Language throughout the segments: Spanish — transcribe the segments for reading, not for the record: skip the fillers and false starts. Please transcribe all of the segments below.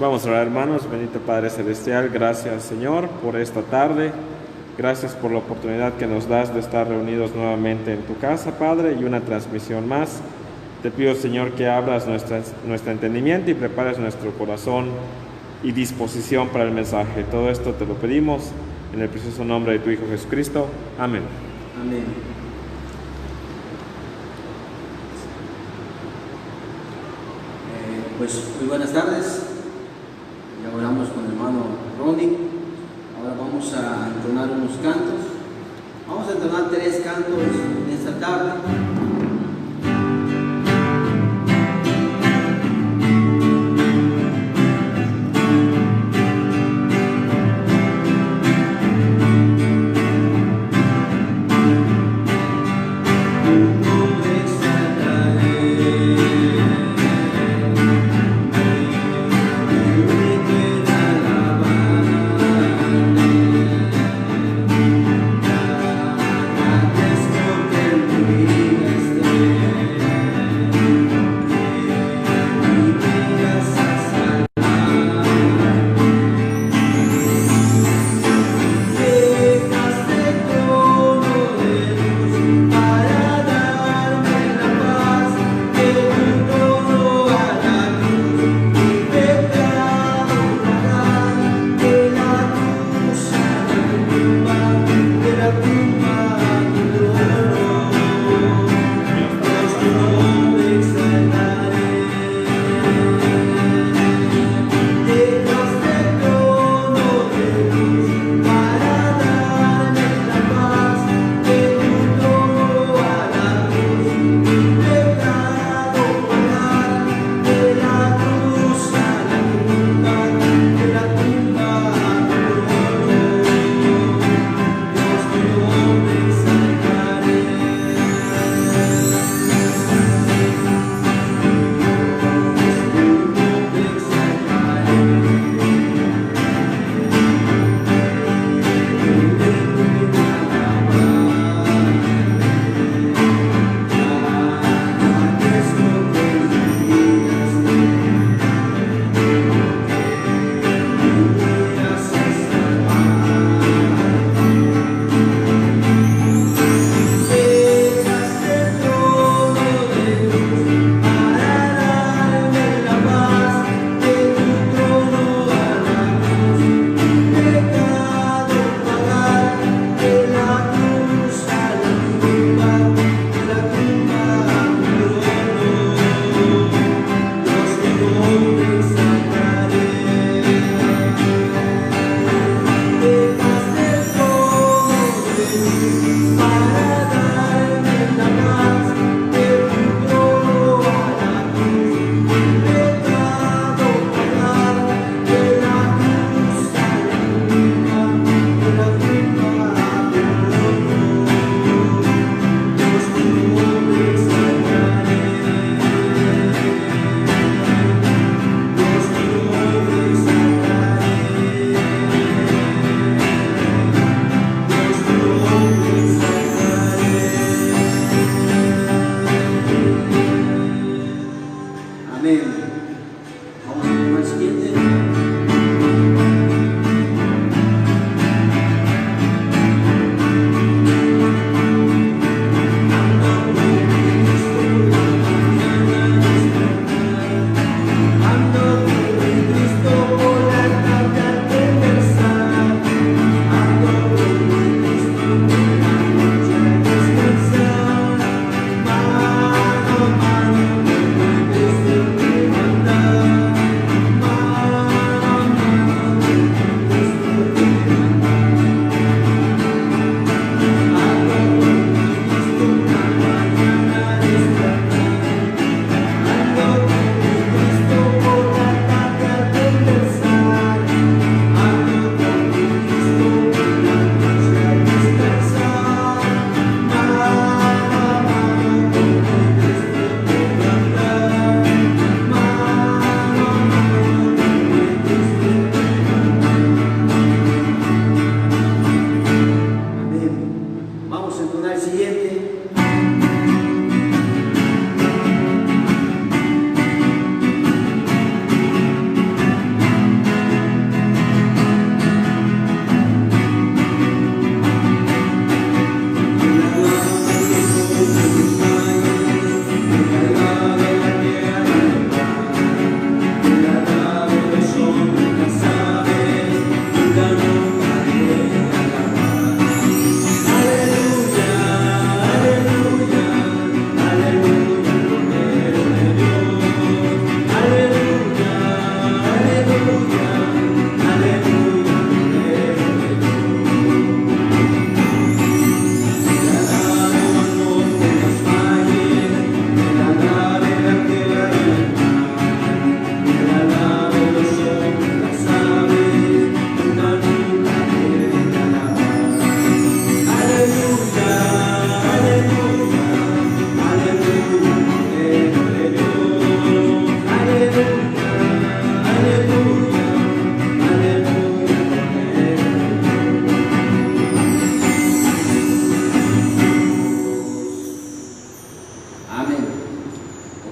Vamos a orar, hermanos. Bendito Padre Celestial, gracias, Señor, por esta tarde. Gracias por la oportunidad que nos das de estar reunidos nuevamente en tu casa, Padre, y una transmisión más. Te pido, Señor, que abras nuestro entendimiento y prepares nuestro corazón y disposición para el mensaje. Todo esto te lo pedimos en el precioso nombre de tu Hijo Jesucristo. Amén. Amén. Pues muy buenas tardes. Ya oramos con el hermano Ronnie. Ahora vamos a entonar unos cantos. Vamos a entonar 3 cantos en esta tarde.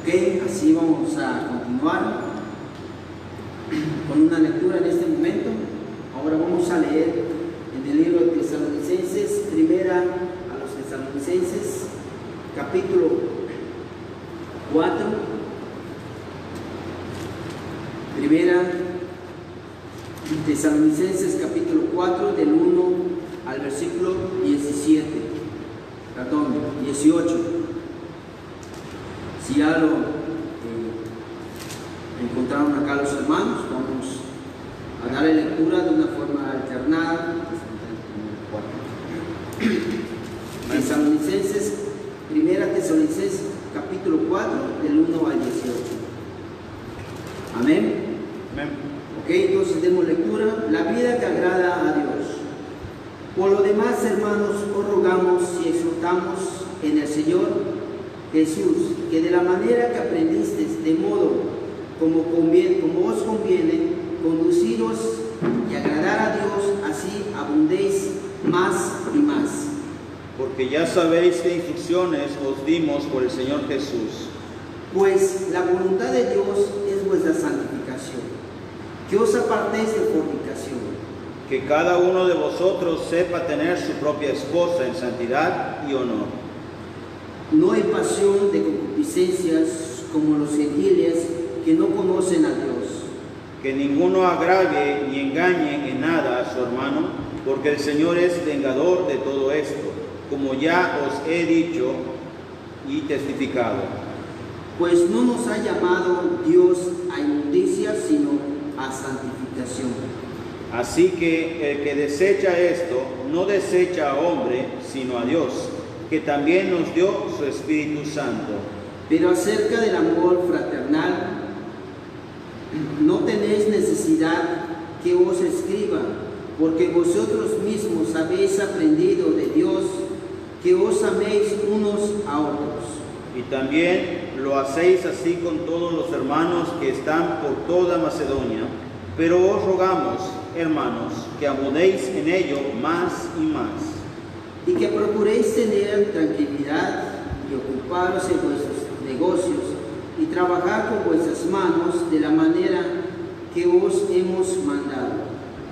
Ok, así vamos a continuar con una lectura en este momento. Ahora vamos a leer en el libro de Tesalonicenses, primera a los Tesalonicenses, capítulo 4, primera Tesalonicenses capítulo 4 del 1 al versículo 18. Si ya lo encontraron acá los hermanos, vamos a darle lectura de una forma alternada. Tesalonicenses, primera Tesalonicenses capítulo 4 del 1 al 18. Amén. Amén. Ok, entonces demos lectura. La vida que agrada a Dios. Por lo demás, hermanos, os rogamos y exhortamos en el Señor Jesús, que de la manera que aprendisteis, de modo como os conviene, conduciros y agradar a Dios, así abundéis más y más. Porque ya sabéis qué instrucciones os dimos por el Señor Jesús. Pues la voluntad de Dios es vuestra santificación, que os apartéis de fornicación. Que cada uno de vosotros sepa tener su propia esposa en santidad y honor. No hay pasión de concupiscencias como los gentiles que no conocen a Dios. Que ninguno agravie ni engañe en nada a su hermano, porque el Señor es vengador de todo esto, como ya os he dicho y testificado. Pues no nos ha llamado Dios a inmundicia, sino a santificación. Así que el que desecha esto, no desecha a hombre, sino a Dios, que también nos dio su Espíritu Santo. Pero acerca del amor fraternal, no tenéis necesidad que os escriba, porque vosotros mismos habéis aprendido de Dios que os améis unos a otros. Y también lo hacéis así con todos los hermanos que están por toda Macedonia. Pero os rogamos, hermanos, que abundéis en ello más y más. Y que procuréis tener tranquilidad y ocuparos en vuestros negocios y trabajar con vuestras manos de la manera que os hemos mandado.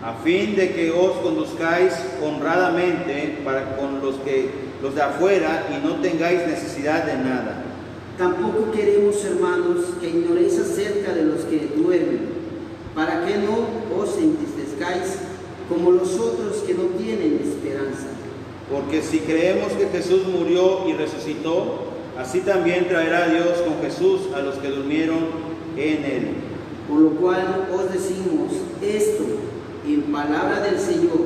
A fin de que os conduzcáis honradamente para con los de afuera y no tengáis necesidad de nada. Tampoco queremos, hermanos, que ignoréis acerca de los que duermen, para que no os entristezcáis como los otros que no tienen esperanza. Porque si creemos que Jesús murió y resucitó, así también traerá Dios con Jesús a los que durmieron en él. Por lo cual os decimos esto en palabra del Señor,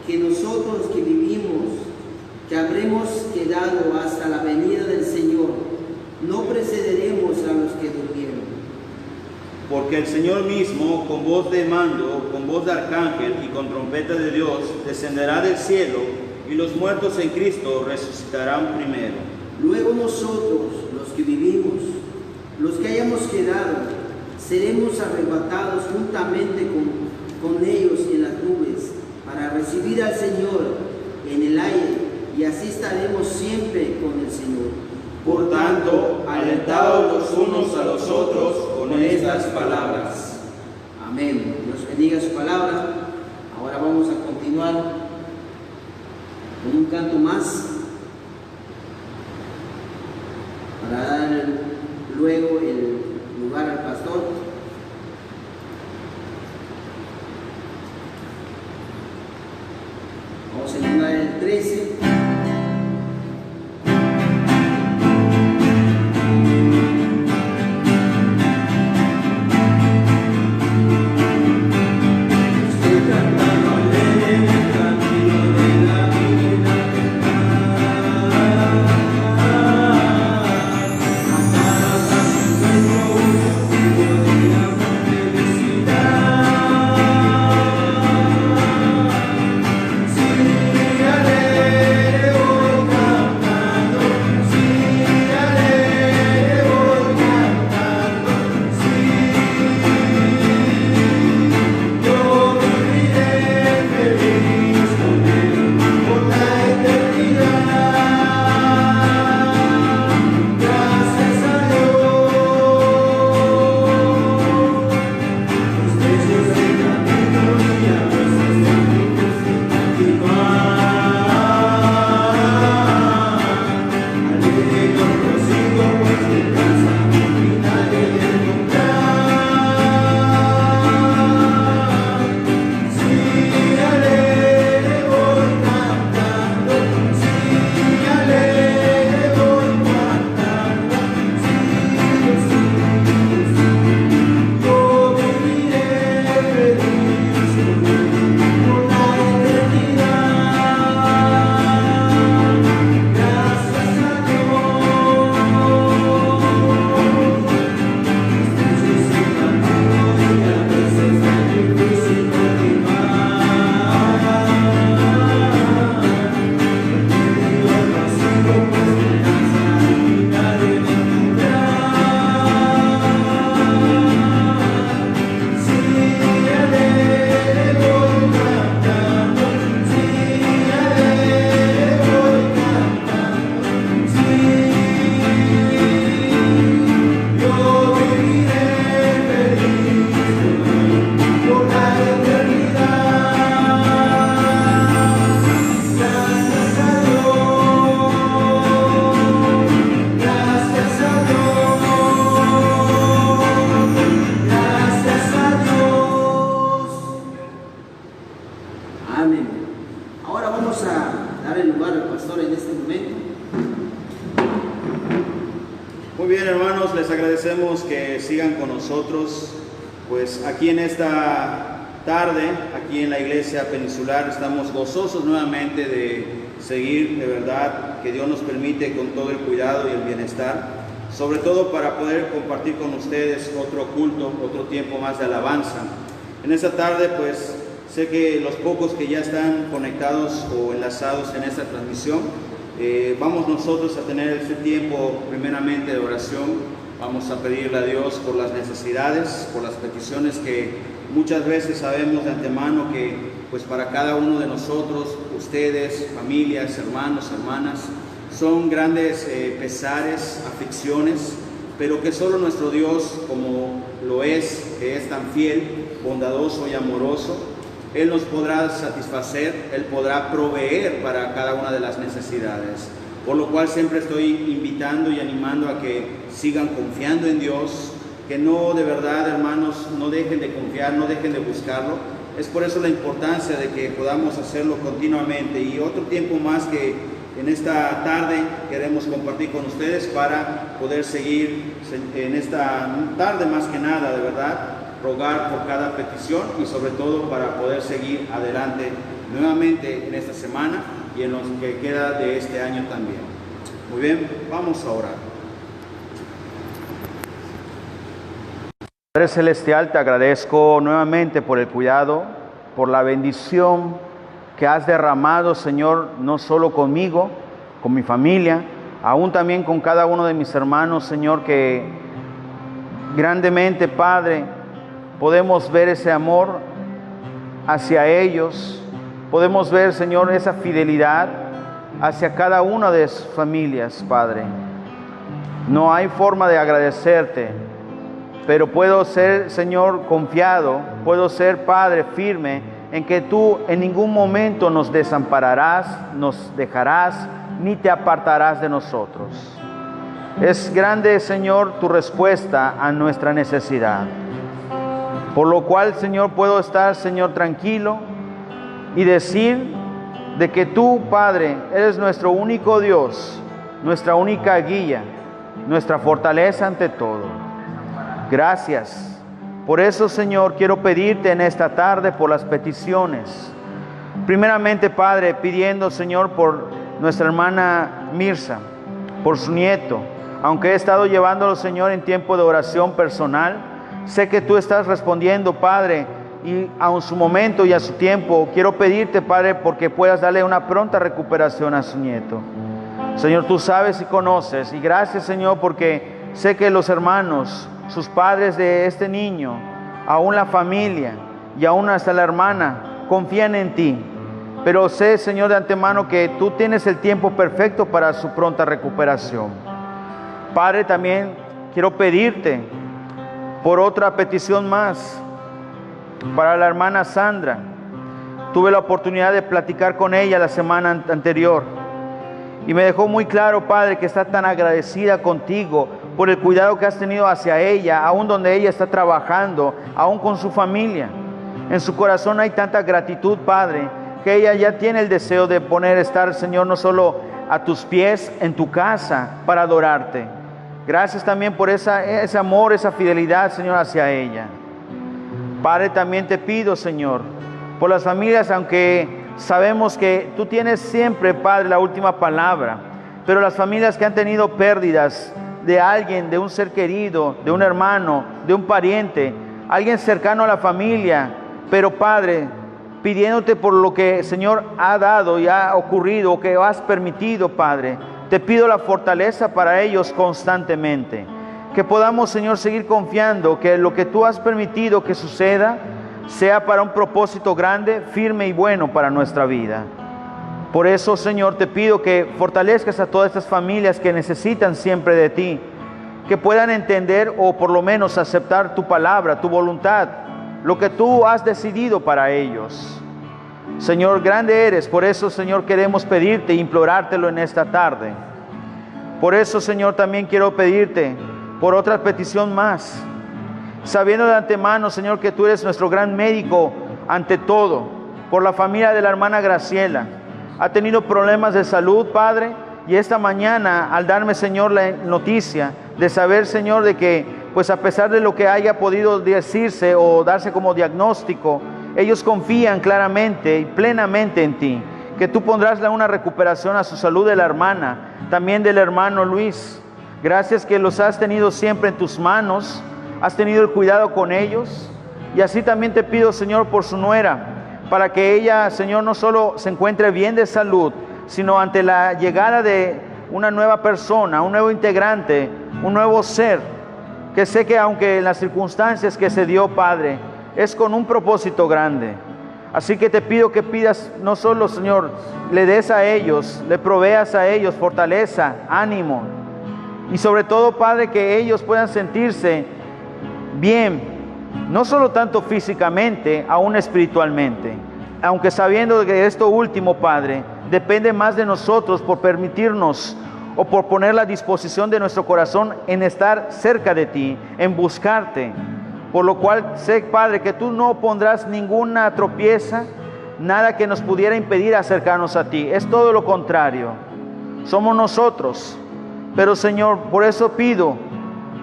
que nosotros que vivimos, que habremos quedado hasta la venida del Señor, no precederemos a los que durmieron. Porque el Señor mismo, con voz de mando, con voz de arcángel y con trompeta de Dios, descenderá del cielo, y los muertos en Cristo resucitarán primero. Luego nosotros, los que vivimos, los que hayamos quedado, seremos arrebatados juntamente con ellos en las nubes, para recibir al Señor en el aire, y así estaremos siempre con el Señor. Por tanto, alentaos los unos a los otros con estas palabras. Amén. Dios bendiga su palabra. Ahora vamos a continuar con un canto más para dar luego el lugar al pastor. Vamos a entonar el 13. Yeah. les agradecemos que sigan con nosotros, pues aquí en esta tarde, aquí en la Iglesia Peninsular, estamos gozosos nuevamente de seguir, de verdad, que Dios nos permite con todo el cuidado y el bienestar, sobre todo para poder compartir con ustedes otro culto, otro tiempo más de alabanza. En esta tarde, pues, sé que los pocos que ya están conectados o enlazados en esta transmisión, vamos nosotros a tener este tiempo primeramente de oración. Vamos a pedirle a Dios por las necesidades, por las peticiones que muchas veces sabemos de antemano que pues para cada uno de nosotros, ustedes, familias, hermanos, hermanas, son grandes pesares, aflicciones, pero que solo nuestro Dios, como lo es, que es tan fiel, bondadoso y amoroso, Él nos podrá satisfacer, Él podrá proveer para cada una de las necesidades. Por lo cual siempre estoy invitando y animando a que sigan confiando en Dios, que no, de verdad, hermanos, no dejen de confiar, no dejen de buscarlo. Es por eso la importancia de que podamos hacerlo continuamente. Y otro tiempo más que en esta tarde queremos compartir con ustedes para poder seguir en esta tarde, más que nada, de verdad, rogar por cada petición y sobre todo para poder seguir adelante nuevamente en esta semana y en lo que queda de este año también. Muy bien, vamos a orar. Padre Celestial, te agradezco nuevamente por el cuidado, por la bendición que has derramado, Señor, no solo conmigo, con mi familia, aún también con cada uno de mis hermanos, Señor, que grandemente, Padre, podemos ver ese amor hacia ellos. Podemos ver, Señor, esa fidelidad hacia cada una de sus familias, Padre. No hay forma de agradecerte, pero puedo ser, Señor, confiado, puedo ser, Padre, firme en que tú en ningún momento nos desampararás, nos dejarás, ni te apartarás de nosotros. Es grande, Señor, tu respuesta a nuestra necesidad. Por lo cual, Señor, puedo estar, Señor, tranquilo y decir de que tú, Padre, eres nuestro único Dios, nuestra única guía, nuestra fortaleza ante todo. Gracias. Por eso, Señor, quiero pedirte en esta tarde por las peticiones. Primeramente, Padre, pidiendo, Señor, por nuestra hermana Mirza, por su nieto. Aunque he estado llevándolo, Señor, en tiempo de oración personal, sé que tú estás respondiendo, Padre, y a su momento y a su tiempo quiero pedirte, Padre, porque puedas darle una pronta recuperación a su nieto. Señor, tú sabes y conoces, y gracias, Señor, porque sé que los hermanos, sus padres de este niño, aún la familia y aún hasta la hermana, confían en ti. Pero sé, Señor, de antemano que tú tienes el tiempo perfecto para su pronta recuperación. Padre, también quiero pedirte por otra petición más, para la hermana Sandra. Tuve la oportunidad de platicar con ella la semana anterior y me dejó muy claro, Padre, que está tan agradecida contigo por el cuidado que has tenido hacia ella, aún donde ella está trabajando, aún con su familia. En su corazón hay tanta gratitud, Padre, que ella ya tiene el deseo de estar, Señor, no solo a tus pies, en tu casa, para adorarte. Gracias también por ese amor, esa fidelidad, Señor, hacia ella. Padre, también te pido, Señor, por las familias, aunque sabemos que tú tienes siempre, Padre, la última palabra, pero las familias que han tenido pérdidas de alguien, de un ser querido, de un hermano, de un pariente, alguien cercano a la familia, pero, Padre, pidiéndote por lo que, Señor, ha dado y ha ocurrido, o que has permitido, Padre, te pido la fortaleza para ellos constantemente. Que podamos, Señor, seguir confiando que lo que tú has permitido que suceda sea para un propósito grande, firme y bueno para nuestra vida. Por eso, Señor, te pido que fortalezcas a todas estas familias que necesitan siempre de ti, que puedan entender o por lo menos aceptar tu palabra, tu voluntad, lo que tú has decidido para ellos. Señor, grande eres, por eso, Señor, queremos pedirte e implorártelo en esta tarde. Por eso, Señor, también quiero pedirte por otra petición más, sabiendo de antemano, Señor, que tú eres nuestro gran médico ante todo, por la familia de la hermana Graciela. Ha tenido problemas de salud, Padre, y esta mañana, al darme, Señor, la noticia de saber, Señor, de que pues a pesar de lo que haya podido decirse o darse como diagnóstico, ellos confían claramente y plenamente en ti, que tú pondrás una recuperación a su salud de la hermana, también del hermano Luis. Gracias que los has tenido siempre en tus manos, has tenido el cuidado con ellos. Y así también te pido, Señor, por su nuera, para que ella, Señor, no solo se encuentre bien de salud, sino ante la llegada de una nueva persona, un nuevo integrante, un nuevo ser, que sé que aunque en las circunstancias que se dio, Padre, es con un propósito grande. Así que te pido que pidas no solo, Señor, le des a ellos, le proveas a ellos fortaleza, ánimo, y sobre todo, Padre, que ellos puedan sentirse bien, no solo tanto físicamente, aún espiritualmente, aunque sabiendo que esto último, Padre, depende más de nosotros por permitirnos o por poner la disposición de nuestro corazón en estar cerca de ti, en buscarte. Por lo cual sé, Padre, que tú no pondrás ninguna tropieza, nada que nos pudiera impedir acercarnos a ti. Es todo lo contrario. Somos nosotros. Pero, Señor, por eso pido,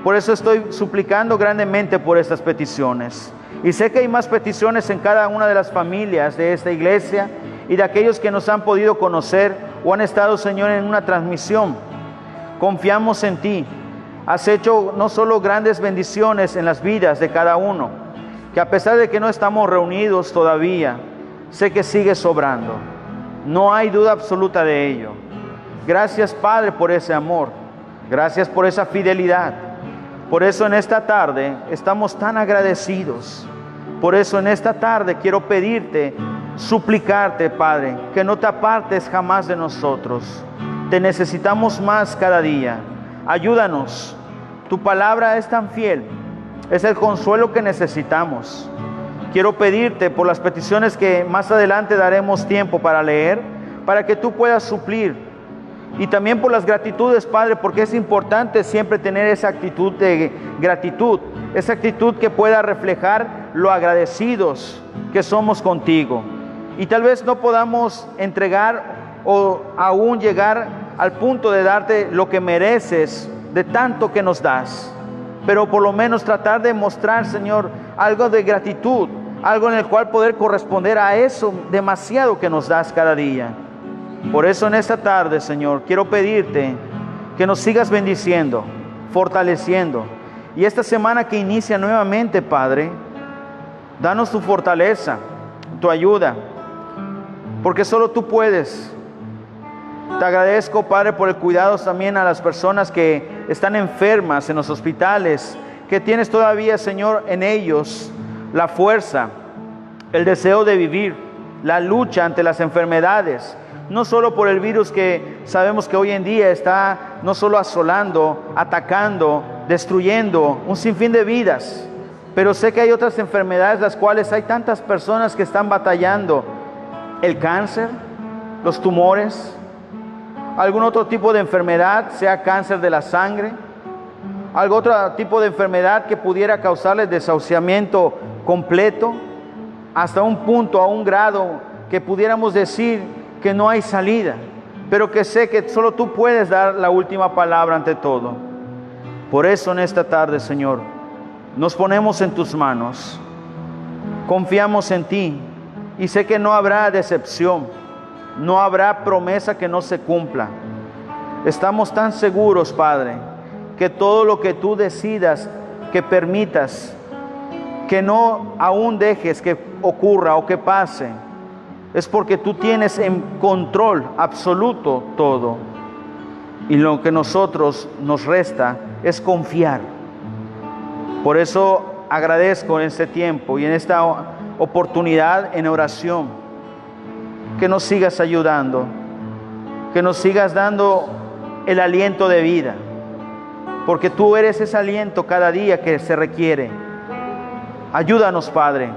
por eso estoy suplicando grandemente por estas peticiones. Y sé que hay más peticiones en cada una de las familias de esta iglesia y de aquellos que nos han podido conocer o han estado, Señor, en una transmisión. Confiamos en ti. Has hecho no solo grandes bendiciones en las vidas de cada uno, que a pesar de que no estamos reunidos todavía, sé que sigues obrando. No hay duda absoluta de ello. Gracias, Padre, por ese amor. Gracias por esa fidelidad. Por eso en esta tarde estamos tan agradecidos. Por eso en esta tarde quiero pedirte, suplicarte, Padre, que no te apartes jamás de nosotros. Te necesitamos más cada día. Ayúdanos. Tu palabra es tan fiel. Es el consuelo que necesitamos. Quiero pedirte por las peticiones que más adelante daremos tiempo para leer, para que tú puedas suplir. Y también por las gratitudes, Padre, porque es importante siempre tener esa actitud de gratitud, esa actitud que pueda reflejar lo agradecidos que somos contigo. Y tal vez no podamos entregar o aún llegar al punto de darte lo que mereces de tanto que nos das, pero por lo menos tratar de mostrar, Señor, algo de gratitud, algo en el cual poder corresponder a eso demasiado que nos das cada día. Por eso en esta tarde, Señor, quiero pedirte que nos sigas bendiciendo, fortaleciendo. Y esta semana que inicia nuevamente, Padre, danos tu fortaleza, tu ayuda, porque solo tú puedes. Te agradezco, Padre, por el cuidado también a las personas que están enfermas en los hospitales, que tienes todavía, Señor, en ellos la fuerza, el deseo de vivir, la lucha ante las enfermedades. No solo por el virus que sabemos que hoy en día está no solo asolando, atacando, destruyendo un sinfín de vidas, pero sé que hay otras enfermedades las cuales hay tantas personas que están batallando. El cáncer, los tumores, algún otro tipo de enfermedad, sea cáncer de la sangre, algún otro tipo de enfermedad que pudiera causarles desahuciamiento completo, hasta un punto, a un grado que pudiéramos decir que no hay salida, pero que sé que solo tú puedes dar la última palabra ante todo. Por eso en esta tarde, Señor, nos ponemos en tus manos, confiamos en ti y sé que no habrá decepción, no habrá promesa que no se cumpla. Estamos tan seguros, Padre, que todo lo que tú decidas, que permitas, que no aún dejes que ocurra o que pase, es porque tú tienes en control absoluto todo. Y lo que nosotros nos resta es confiar. Por eso agradezco en este tiempo y en esta oportunidad en oración, que nos sigas ayudando, que nos sigas dando el aliento de vida, porque tú eres ese aliento cada día que se requiere. Ayúdanos, Padre,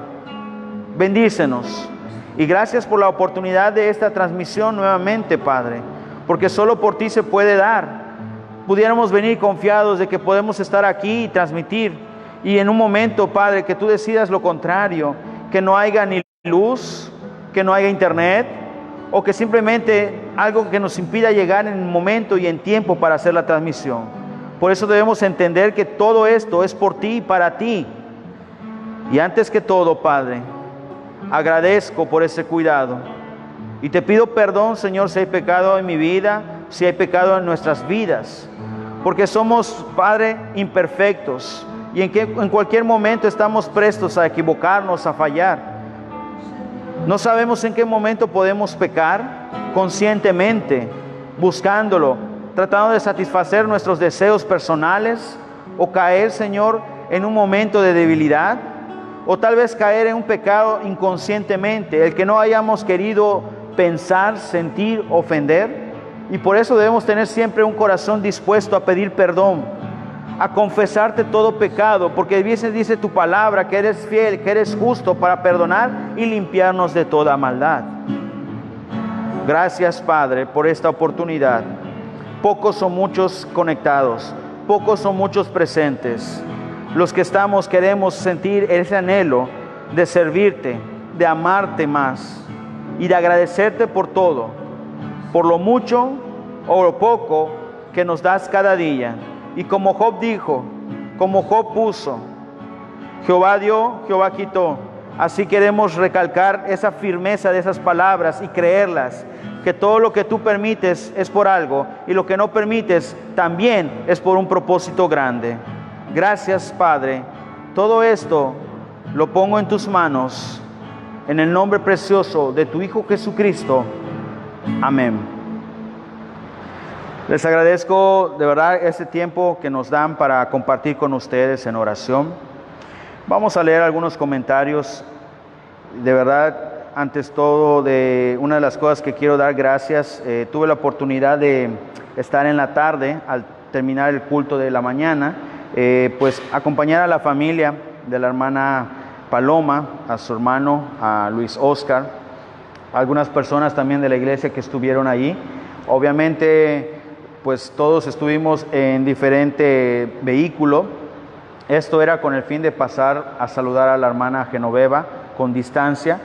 bendícenos. Y gracias por la oportunidad de esta transmisión nuevamente, Padre, porque solo por ti se puede dar. Pudiéramos venir confiados de que podemos estar aquí y transmitir, y en un momento, Padre, que tú decidas lo contrario, que no haya ni luz, que no haya internet, o que simplemente algo que nos impida llegar en el momento y en tiempo para hacer la transmisión. Por eso debemos entender que todo esto es por ti y para ti. Y antes que todo, Padre, agradezco por ese cuidado. Y te pido perdón, Señor, si hay pecado en mi vida, si hay pecado en nuestras vidas. Porque somos, Padre, imperfectos. Y en cualquier momento estamos prestos a equivocarnos, a fallar. No sabemos en qué momento podemos pecar conscientemente, buscándolo, tratando de satisfacer nuestros deseos personales, o caer, Señor, en un momento de debilidad, o tal vez caer en un pecado inconscientemente, el que no hayamos querido pensar, sentir, ofender. Y por eso debemos tener siempre un corazón dispuesto a pedir perdón, a confesarte todo pecado, porque a veces dice tu palabra que eres fiel, que eres justo para perdonar y limpiarnos de toda maldad. Gracias, Padre, por esta oportunidad. Pocos o muchos conectados, pocos o muchos presentes. Los que estamos queremos sentir ese anhelo de servirte, de amarte más y de agradecerte por todo, por lo mucho o lo poco que nos das cada día. Y como Job dijo, como Job puso, Jehová dio, Jehová quitó. Así queremos recalcar esa firmeza de esas palabras y creerlas, que todo lo que tú permites es por algo y lo que no permites también es por un propósito grande. Gracias, Padre. Todo esto lo pongo en tus manos, en el nombre precioso de tu Hijo Jesucristo. Amén. Les agradezco de verdad este tiempo que nos dan para compartir con ustedes en oración. Vamos a leer algunos comentarios. De verdad, antes todo, de una de las cosas que quiero dar gracias, tuve la oportunidad de estar en la tarde, al terminar el culto de la mañana, pues acompañar a la familia de la hermana Paloma, a su hermano, a Luis Oscar, algunas personas también de la iglesia que estuvieron allí. Obviamente, pues todos estuvimos en diferente vehículo. Esto era con el fin de pasar a saludar a la hermana Genoveva con distancia.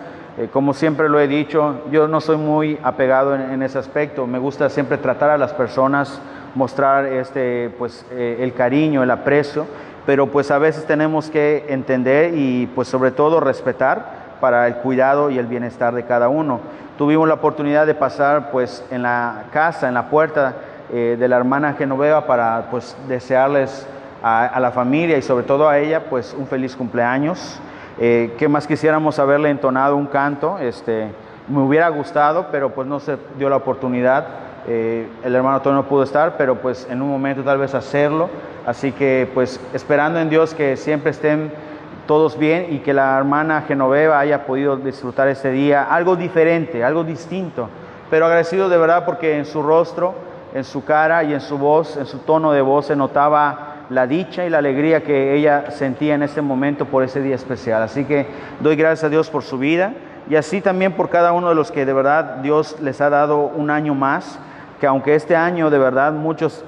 Como siempre lo he dicho, yo no soy muy apegado en ese aspecto. Me gusta siempre tratar a las personas, mostrar el cariño, el aprecio, pero pues a veces tenemos que entender y pues sobre todo respetar para el cuidado y el bienestar de cada uno. Tuvimos la oportunidad de pasar pues en la casa, en la puerta de la hermana Genoveva para pues desearles a la familia y sobre todo a ella pues un feliz cumpleaños. ¿Qué más quisiéramos haberle entonado un canto? Me hubiera gustado, pero pues no se dio la oportunidad. El hermano Antonio no pudo estar, pero pues en un momento tal vez hacerlo. Así que pues esperando en Dios que siempre estén todos bien y que la hermana Genoveva haya podido disfrutar este día, algo diferente, algo distinto, pero agradecido de verdad porque en su rostro, en su cara y en su voz, en su tono de voz se notaba la dicha y la alegría que ella sentía en este momento por ese día especial. Así que doy gracias a Dios por su vida y así también por cada uno de los que de verdad Dios les ha dado un año más, que aunque este año de verdad muchos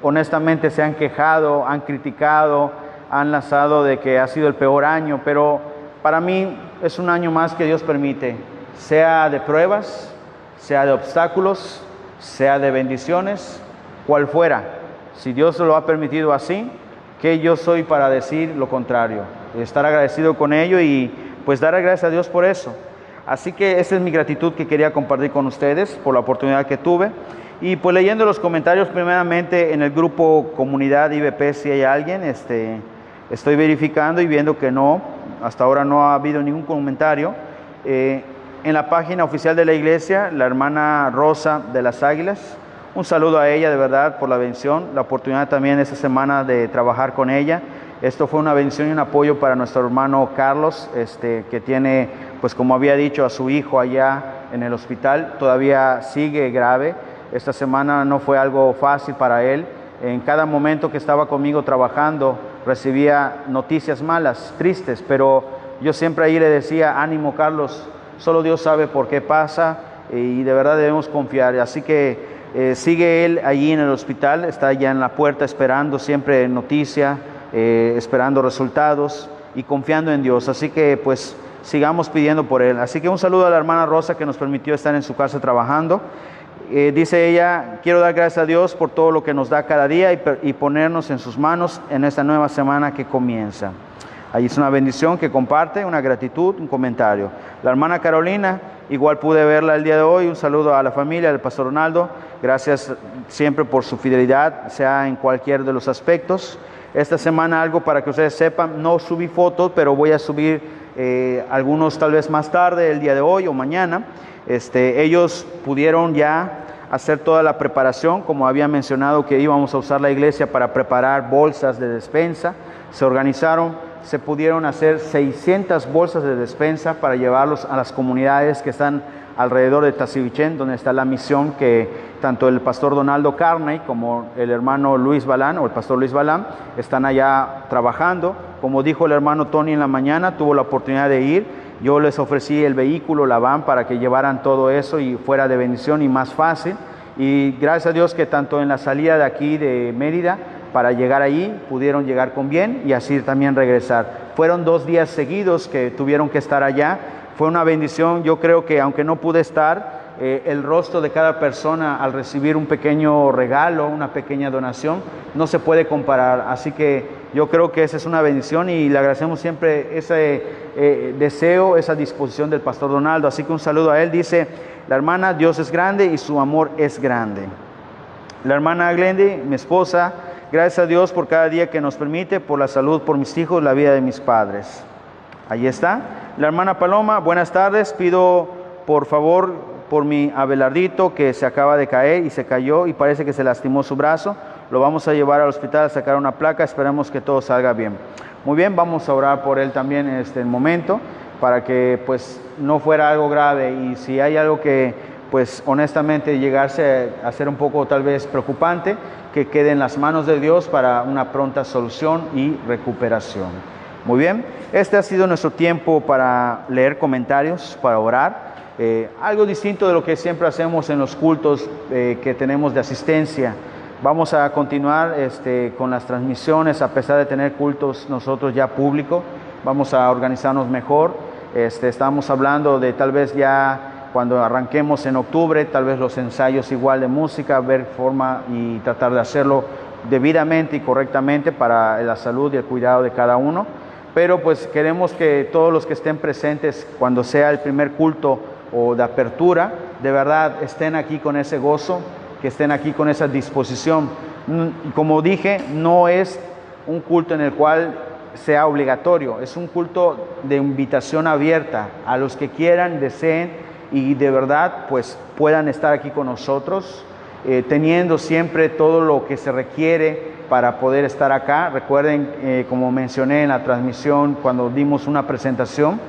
honestamente se han quejado, han criticado, han lanzado de que ha sido el peor año, pero para mí es un año más que Dios permite, sea de pruebas, sea de obstáculos, sea de bendiciones, cual fuera. Si Dios lo ha permitido así, ¿qué yo soy para decir lo contrario? Estar agradecido con ello y pues dar gracias a Dios por eso. Así que esa es mi gratitud que quería compartir con ustedes por la oportunidad que tuve. Y pues leyendo los comentarios primeramente en el grupo Comunidad IBP, si hay alguien, estoy verificando y viendo que no, hasta ahora no ha habido ningún comentario. En la página oficial de la iglesia, la hermana Rosa de las Águilas, un saludo a ella de verdad por la bendición, la oportunidad también esta semana de trabajar con ella. Esto fue una bendición y un apoyo para nuestro hermano Carlos, que tiene, pues como había dicho, a su hijo allá en el hospital, todavía sigue grave. Esta semana no fue algo fácil para él. En cada momento que estaba conmigo trabajando, recibía noticias malas, tristes, pero yo siempre ahí le decía, ánimo Carlos, solo Dios sabe por qué pasa y de verdad debemos confiar. Así que sigue él allí en el hospital, está ya en la puerta esperando siempre noticia, esperando resultados y confiando en Dios. Así que pues sigamos pidiendo por él. Así que un saludo a la hermana Rosa que nos permitió estar en su casa trabajando. dice ella, quiero dar gracias a Dios por todo lo que nos da cada día y ponernos en sus manos en esta nueva semana que comienza. Ahí es una bendición que comparte, una gratitud, un comentario. La hermana Carolina, igual pude verla el día de hoy. Un saludo a la familia del pastor Ronaldo. Gracias siempre por su fidelidad, sea en cualquier de los aspectos. Esta semana algo para que ustedes sepan, no subí fotos, pero voy a subir algunos tal vez más tarde, el día de hoy o mañana. Ellos pudieron ya hacer toda la preparación, como había mencionado que íbamos a usar la iglesia para preparar bolsas de despensa. Se organizaron. Se pudieron hacer 600 bolsas de despensa para llevarlos a las comunidades que están alrededor de Tazibichén, donde está la misión que tanto el pastor Donaldo Carney como el hermano Luis Balán o el pastor Luis Balán están allá trabajando. Como dijo el hermano Tony en la mañana, tuvo la oportunidad de ir. Yo les ofrecí el vehículo, la van, para que llevaran todo eso y fuera de bendición y más fácil. Y gracias a Dios que tanto en la salida de aquí de Mérida, para llegar ahí, pudieron llegar con bien y así también regresar. Fueron 2 días seguidos que tuvieron que estar allá. Fue una bendición. Yo creo que aunque no pude estar, el rostro de cada persona al recibir un pequeño regalo, una pequeña donación, no se puede comparar. Así que yo creo que esa es una bendición y le agradecemos siempre ese deseo, esa disposición del pastor Donaldo. Así que un saludo a él. Dice la hermana, Dios es grande y su amor es grande. La hermana Glendy, mi esposa, gracias a Dios por cada día que nos permite, por la salud, por mis hijos, la vida de mis padres. Ahí está. La hermana Paloma, buenas tardes. Pido por favor por mi Abelardito que se acaba de caer y se cayó y parece que se lastimó su brazo. Lo vamos a llevar al hospital a sacar una placa. Esperemos que todo salga bien. Muy bien, vamos a orar por él también en este momento para que pues no fuera algo grave, y si hay algo que pues honestamente llegarse a ser un poco tal vez preocupante, que quede en las manos de Dios para una pronta solución y recuperación. Muy bien, este ha sido nuestro tiempo para leer comentarios, para orar. Algo distinto de lo que siempre hacemos en los cultos que tenemos de asistencia. Vamos a continuar con las transmisiones, a pesar de tener cultos nosotros ya público. Vamos a organizarnos mejor. Estamos hablando de tal vez ya cuando arranquemos en octubre, tal vez los ensayos igual de música, ver forma y tratar de hacerlo debidamente y correctamente para la salud y el cuidado de cada uno. Pero pues queremos que todos los que estén presentes cuando sea el primer culto o de apertura, de verdad estén aquí con ese gozo, que estén aquí con esa disposición. Como dije, no es un culto en el cual sea obligatorio, es un culto de invitación abierta a los que quieran, deseen y de verdad pues puedan estar aquí con nosotros, teniendo siempre todo lo que se requiere para poder estar acá. Recuerden, como mencioné en la transmisión cuando dimos una presentación,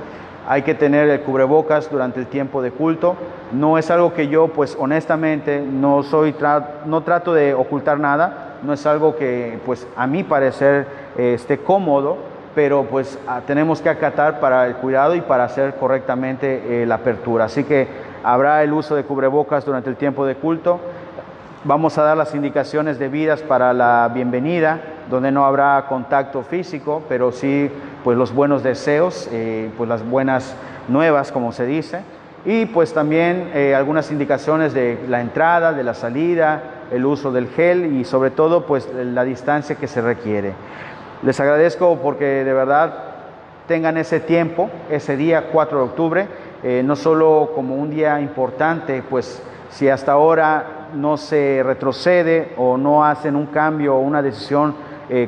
hay que tener el cubrebocas durante el tiempo de culto. No es algo que yo pues honestamente no trato de ocultar nada, no es algo que pues a mi parecer esté cómodo, pero pues tenemos que acatar para el cuidado y para hacer correctamente la apertura. Así que habrá el uso de cubrebocas durante el tiempo de culto. Vamos a dar las indicaciones debidas para la bienvenida, donde no habrá contacto físico, pero sí pues los buenos deseos, pues las buenas nuevas, como se dice. Y pues también algunas indicaciones de la entrada, de la salida, el uso del gel y sobre todo pues la distancia que se requiere. Les agradezco porque de verdad tengan ese tiempo, ese día 4 de octubre, no solo como un día importante, pues si hasta ahora no se retrocede o no hacen un cambio o una decisión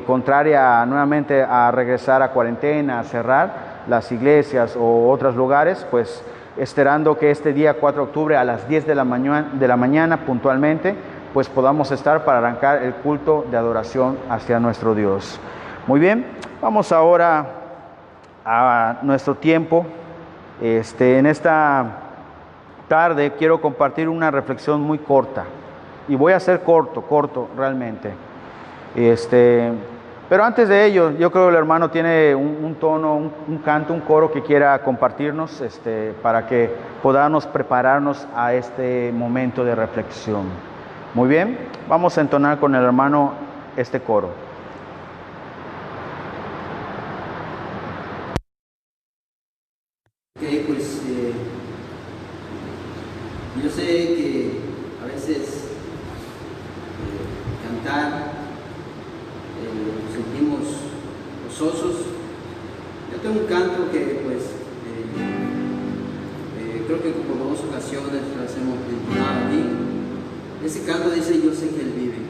contraria nuevamente a regresar a cuarentena, a cerrar las iglesias o otros lugares, pues esperando que este día 4 de octubre a las 10 de la mañana puntualmente, pues podamos estar para arrancar el culto de adoración hacia nuestro Dios. Muy bien, vamos ahora a nuestro tiempo. En esta tarde quiero compartir una reflexión muy corta y voy a ser corto realmente. Pero antes de ello, yo creo que el hermano tiene un tono, un canto, un coro que quiera compartirnos para que podamos prepararnos a este momento de reflexión. Muy bien, vamos a entonar con el hermano este coro. Pues yo sé que a veces gozosos. Yo tengo un canto que pues creo que como 2 ocasiones las hemos mencionado aquí. Ese canto dice: yo sé que Él vive.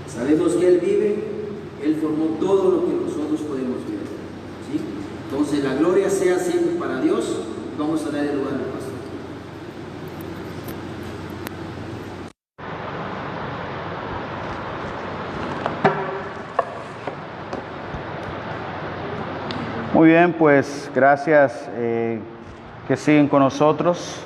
Sabemos que Él vive, Él formó todo lo que nosotros podemos ver, ¿sí? Entonces la gloria sea siempre para Dios. Vamos a dar el lugar al pastor. Muy bien, pues gracias que siguen con nosotros.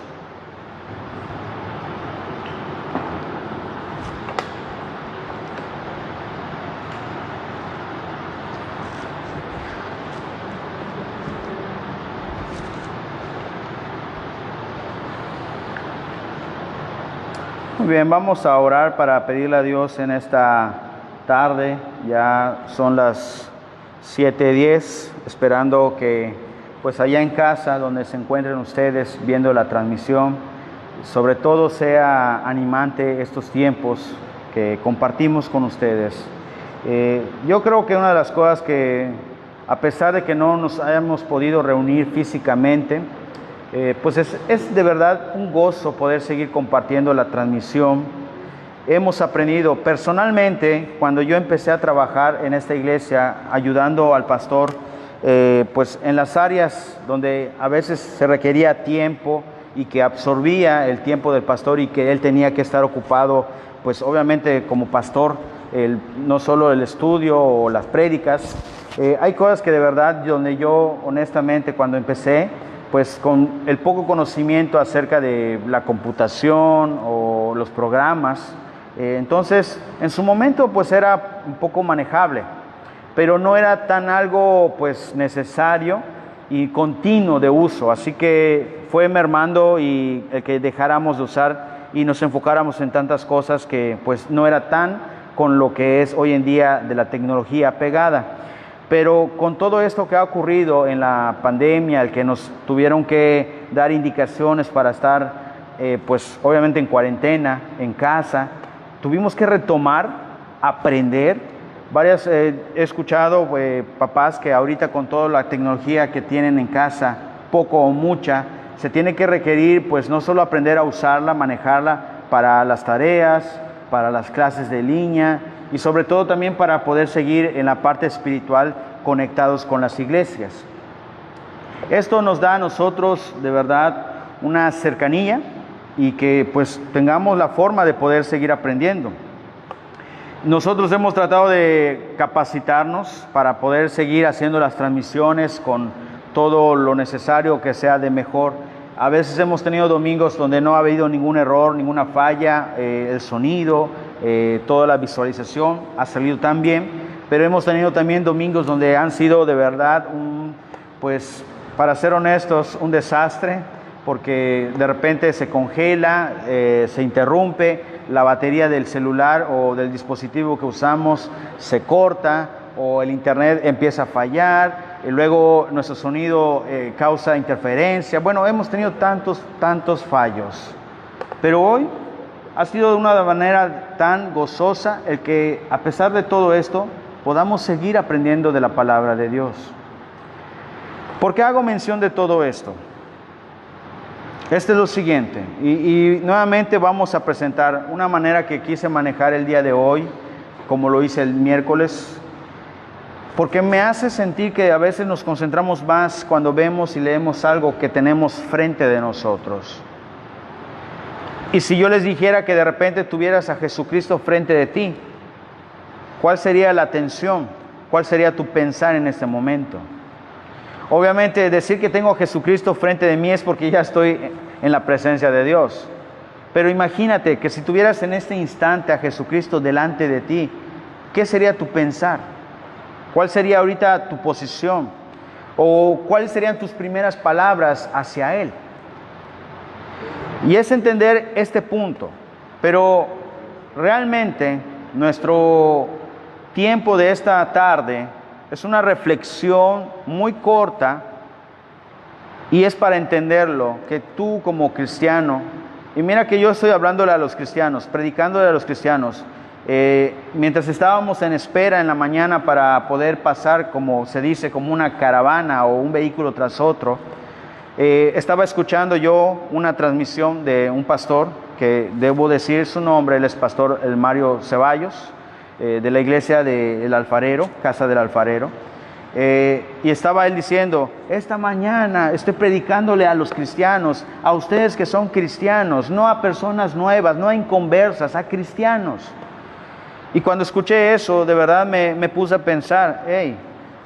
Muy bien, vamos a orar para pedirle a Dios en esta tarde. Ya son las 7:10, esperando que pues allá en casa donde se encuentren ustedes viendo la transmisión, sobre todo sea animante estos tiempos que compartimos con ustedes. Yo creo que una de las cosas que, a pesar de que no nos hayamos podido reunir físicamente, pues es de verdad un gozo poder seguir compartiendo la transmisión. Hemos aprendido personalmente, cuando yo empecé a trabajar en esta iglesia, ayudando al pastor, pues en las áreas donde a veces se requería tiempo y que absorbía el tiempo del pastor y que él tenía que estar ocupado, pues obviamente como pastor, no solo el estudio o las prédicas. Hay cosas que de verdad, donde yo honestamente cuando empecé, pues con el poco conocimiento acerca de la computación o los programas, Entonces, en su momento pues era un poco manejable, pero no era tan algo pues necesario y continuo de uso, así que fue mermando y el que dejáramos de usar y nos enfocáramos en tantas cosas que pues no era tan con lo que es hoy en día de la tecnología pegada. Pero con todo esto que ha ocurrido en la pandemia, el que nos tuvieron que dar indicaciones para estar pues obviamente en cuarentena, en casa, tuvimos que retomar, aprender. He escuchado papás que ahorita con toda la tecnología que tienen en casa, poco o mucha, se tiene que requerir pues no solo aprender a usarla, manejarla para las tareas, para las clases de línea y sobre todo también para poder seguir en la parte espiritual conectados con las iglesias. Esto nos da a nosotros de verdad una cercanía y que pues tengamos la forma de poder seguir aprendiendo. Nosotros hemos tratado de capacitarnos para poder seguir haciendo las transmisiones con todo lo necesario que sea de mejor. A veces hemos tenido domingos donde no ha habido ningún error, ninguna falla, el sonido, toda la visualización ha salido tan bien, pero hemos tenido también domingos donde han sido de verdad, pues para ser honestos, un desastre, porque de repente se congela, se interrumpe, la batería del celular o del dispositivo que usamos se corta o el internet empieza a fallar y luego nuestro sonido causa interferencia. Bueno, hemos tenido tantos fallos, pero hoy ha sido de una manera tan gozosa el que a pesar de todo esto podamos seguir aprendiendo de la palabra de Dios. ¿Por qué hago mención de todo esto? Este es lo siguiente, y nuevamente vamos a presentar una manera que quise manejar el día de hoy, como lo hice el miércoles, porque me hace sentir que a veces nos concentramos más cuando vemos y leemos algo que tenemos frente de nosotros. Y si yo les dijera que de repente tuvieras a Jesucristo frente de ti, ¿cuál sería la atención? ¿Cuál sería tu pensar en este momento? Obviamente decir que tengo a Jesucristo frente de mí es porque ya estoy en la presencia de Dios. Pero imagínate que si tuvieras en este instante a Jesucristo delante de ti, ¿qué sería tu pensar? ¿Cuál sería ahorita tu posición? ¿O cuáles serían tus primeras palabras hacia Él? Y es entender este punto. Pero realmente nuestro tiempo de esta tarde es una reflexión muy corta y es para entenderlo, que tú como cristiano, y mira que yo estoy hablándole a los cristianos, predicándole a los cristianos, mientras estábamos en espera en la mañana para poder pasar, como se dice, como una caravana o un vehículo tras otro, estaba escuchando yo una transmisión de un pastor, que debo decir su nombre, él es pastor el Mario Ceballos, de la iglesia del Alfarero, Casa del Alfarero, y estaba él diciendo, esta mañana estoy predicándole a los cristianos, a ustedes que son cristianos, no a personas nuevas, no a inconversas, a cristianos. Y cuando escuché eso, de verdad me puse a pensar,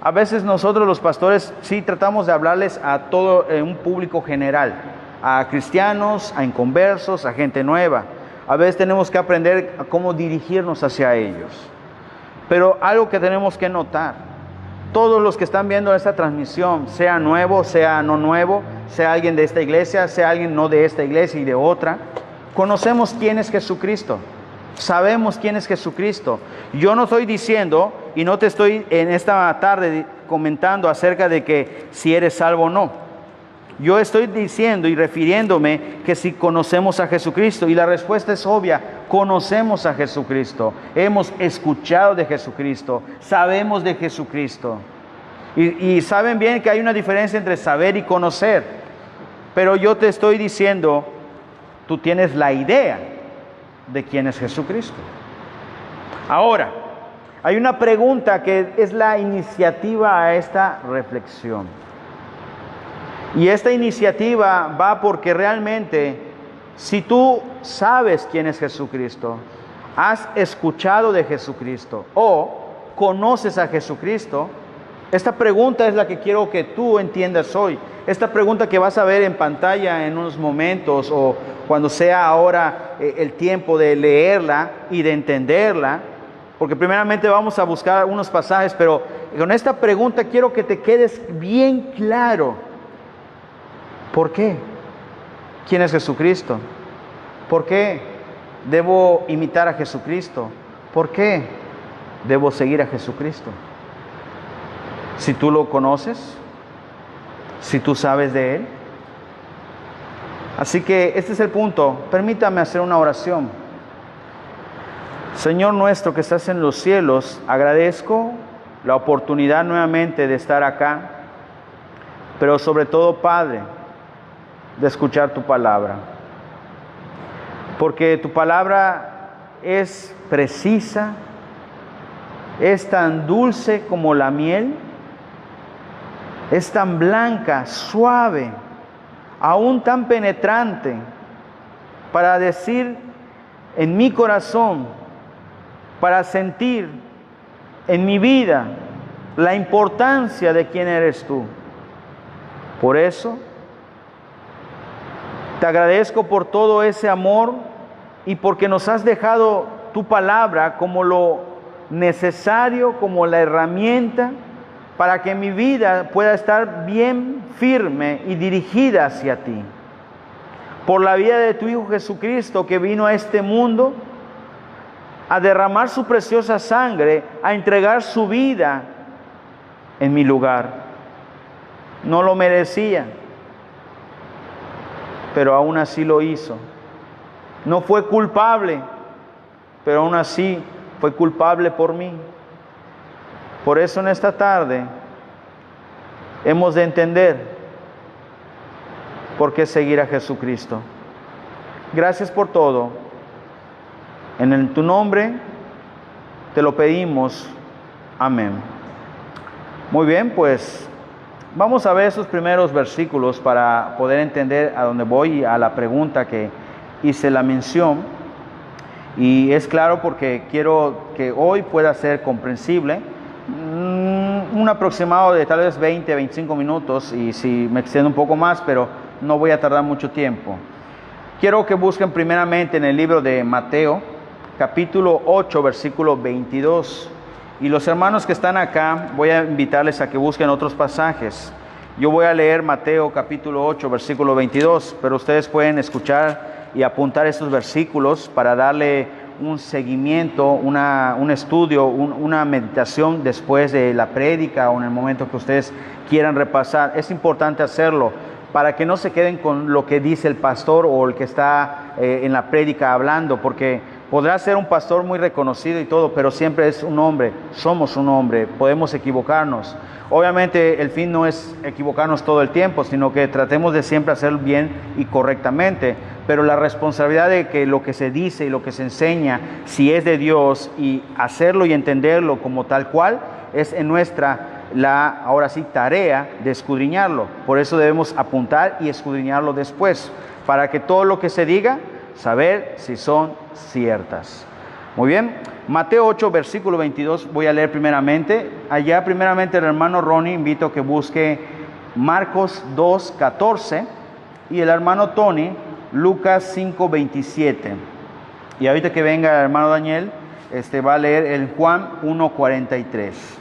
a veces nosotros los pastores sí tratamos de hablarles a todo un público general, a cristianos, a inconversos, a gente nueva. A veces tenemos que aprender a cómo dirigirnos hacia ellos. Pero algo que tenemos que notar, todos los que están viendo esta transmisión, sea nuevo, sea no nuevo, sea alguien de esta iglesia, sea alguien no de esta iglesia y de otra, conocemos quién es Jesucristo. Sabemos quién es Jesucristo. Yo no estoy diciendo y no te estoy en esta tarde comentando acerca de que si eres salvo o no. Yo estoy diciendo y refiriéndome que si conocemos a Jesucristo, y la respuesta es obvia, conocemos a Jesucristo, hemos escuchado de Jesucristo, sabemos de Jesucristo. Y saben bien que hay una diferencia entre saber y conocer, pero yo te estoy diciendo, tú tienes la idea de quién es Jesucristo. Ahora, hay una pregunta que es la iniciativa a esta reflexión. Y esta iniciativa va porque realmente, si tú sabes quién es Jesucristo, has escuchado de Jesucristo o conoces a Jesucristo, Esta pregunta es la que quiero que tú entiendas hoy. Esta pregunta que vas a ver en pantalla en unos momentos o cuando sea ahora el tiempo de leerla y de entenderla, porque primeramente vamos a buscar unos pasajes, pero con esta pregunta quiero que te quedes bien claro. ¿Por qué? ¿Quién es Jesucristo? ¿Por qué debo imitar a Jesucristo? ¿Por qué debo seguir a Jesucristo? Si tú lo conoces, si tú sabes de Él. Así que este es el punto. Permítame hacer una oración. Señor nuestro que estás en los cielos, agradezco la oportunidad nuevamente de estar acá, pero sobre todo, Padre, de escuchar tu palabra. Porque tu palabra es precisa, es tan dulce como la miel, es tan blanca, suave, aún tan penetrante, para decir en mi corazón, para sentir en mi vida la importancia de quién eres tú. Por eso, te agradezco por todo ese amor y porque nos has dejado tu palabra como lo necesario, como la herramienta para que mi vida pueda estar bien firme y dirigida hacia ti. Por la vida de tu Hijo Jesucristo, que vino a este mundo a derramar su preciosa sangre, a entregar su vida en mi lugar. No lo merecía, pero aún así lo hizo. No fue culpable, pero aún así fue culpable por mí. Por eso en esta tarde hemos de entender por qué seguir a Jesucristo. Gracias por todo. En tu nombre te lo pedimos. Amén. Muy bien, pues vamos a ver esos primeros versículos para poder entender a dónde voy, a la pregunta que hice la mención. Y es claro porque quiero que hoy pueda ser comprensible. Un aproximado de tal vez 20, 25 minutos y si me extiendo un poco más, pero no voy a tardar mucho tiempo. Quiero que busquen primeramente en el libro de Mateo, capítulo 8, versículo 22. Y los hermanos que están acá, voy a invitarles a que busquen otros pasajes. Yo voy a leer Mateo capítulo 8, versículo 22, pero ustedes pueden escuchar y apuntar estos versículos para darle un seguimiento, un estudio, una meditación después de la prédica o en el momento que ustedes quieran repasar. Es importante hacerlo para que no se queden con lo que dice el pastor o el que está en la prédica hablando, porque podrá ser un pastor muy reconocido y todo, pero siempre es un hombre, somos un hombre, podemos equivocarnos. Obviamente el fin no es equivocarnos todo el tiempo, sino que tratemos de siempre hacer bien y correctamente, pero la responsabilidad de que lo que se dice y lo que se enseña, si es de Dios, y hacerlo y entenderlo como tal cual, es en nuestra, ahora sí, tarea de escudriñarlo. Por eso debemos apuntar y escudriñarlo después, para que todo lo que se diga, saber si son ciertas. Muy bien, Mateo 8, versículo 22, voy a leer primeramente. Allá primeramente el hermano Ronnie, invito a que busque Marcos 2, 14 y el hermano Tony, Lucas 5, 27. Y ahorita que venga el hermano Daniel, va a leer el Juan 1, 43.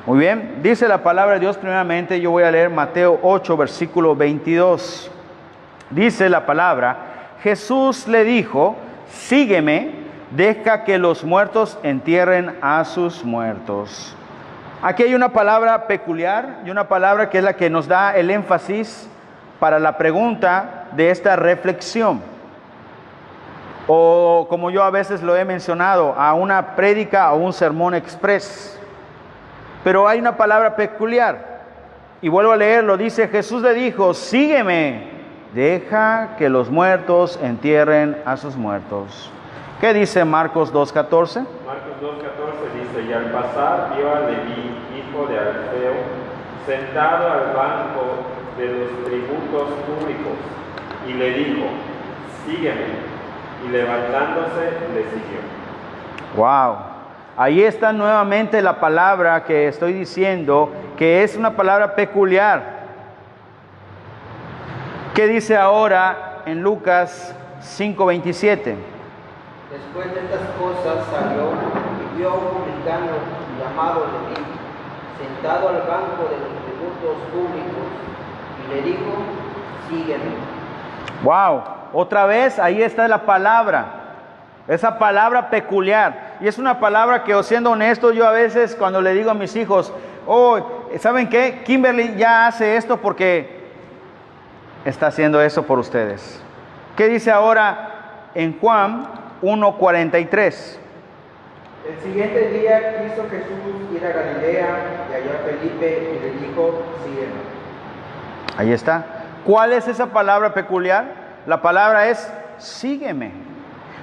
Muy bien, dice la palabra de Dios primeramente, yo voy a leer Mateo 8, versículo 22. Dice la palabra: Jesús le dijo, sígueme, deja que los muertos entierren a sus muertos. Aquí hay una palabra peculiar y una palabra que es la que nos da el énfasis para la pregunta de esta reflexión. O como yo a veces lo he mencionado, a una prédica o un sermón express. Pero hay una palabra peculiar. Y vuelvo a leerlo, dice, Jesús le dijo, sígueme, deja que los muertos entierren a sus muertos. ¿Qué dice Marcos 2.14? Marcos 2.14 dice, y al pasar vio a Leví, hijo de Alfeo, sentado al banco de los tributos públicos, y le dijo, sígueme, y levantándose le siguió. Wow. Ahí está nuevamente la palabra que estoy diciendo, que es una palabra peculiar. ¿Qué dice ahora en Lucas 5:27? Después de estas cosas salió y vio a un publicano llamado Leví, sentado al banco de los tributos públicos, y le dijo: sígueme. Wow, otra vez ahí está la palabra, esa palabra peculiar. Y es una palabra que, siendo honesto, yo a veces cuando le digo a mis hijos, oh, ¿saben qué? Kimberly ya hace esto porque está haciendo eso por ustedes. ¿Qué dice ahora en Juan 1:43? El siguiente día quiso Jesús ir a Galilea y halló a Felipe y le dijo: sígueme. Ahí está. ¿Cuál es esa palabra peculiar? La palabra es sígueme.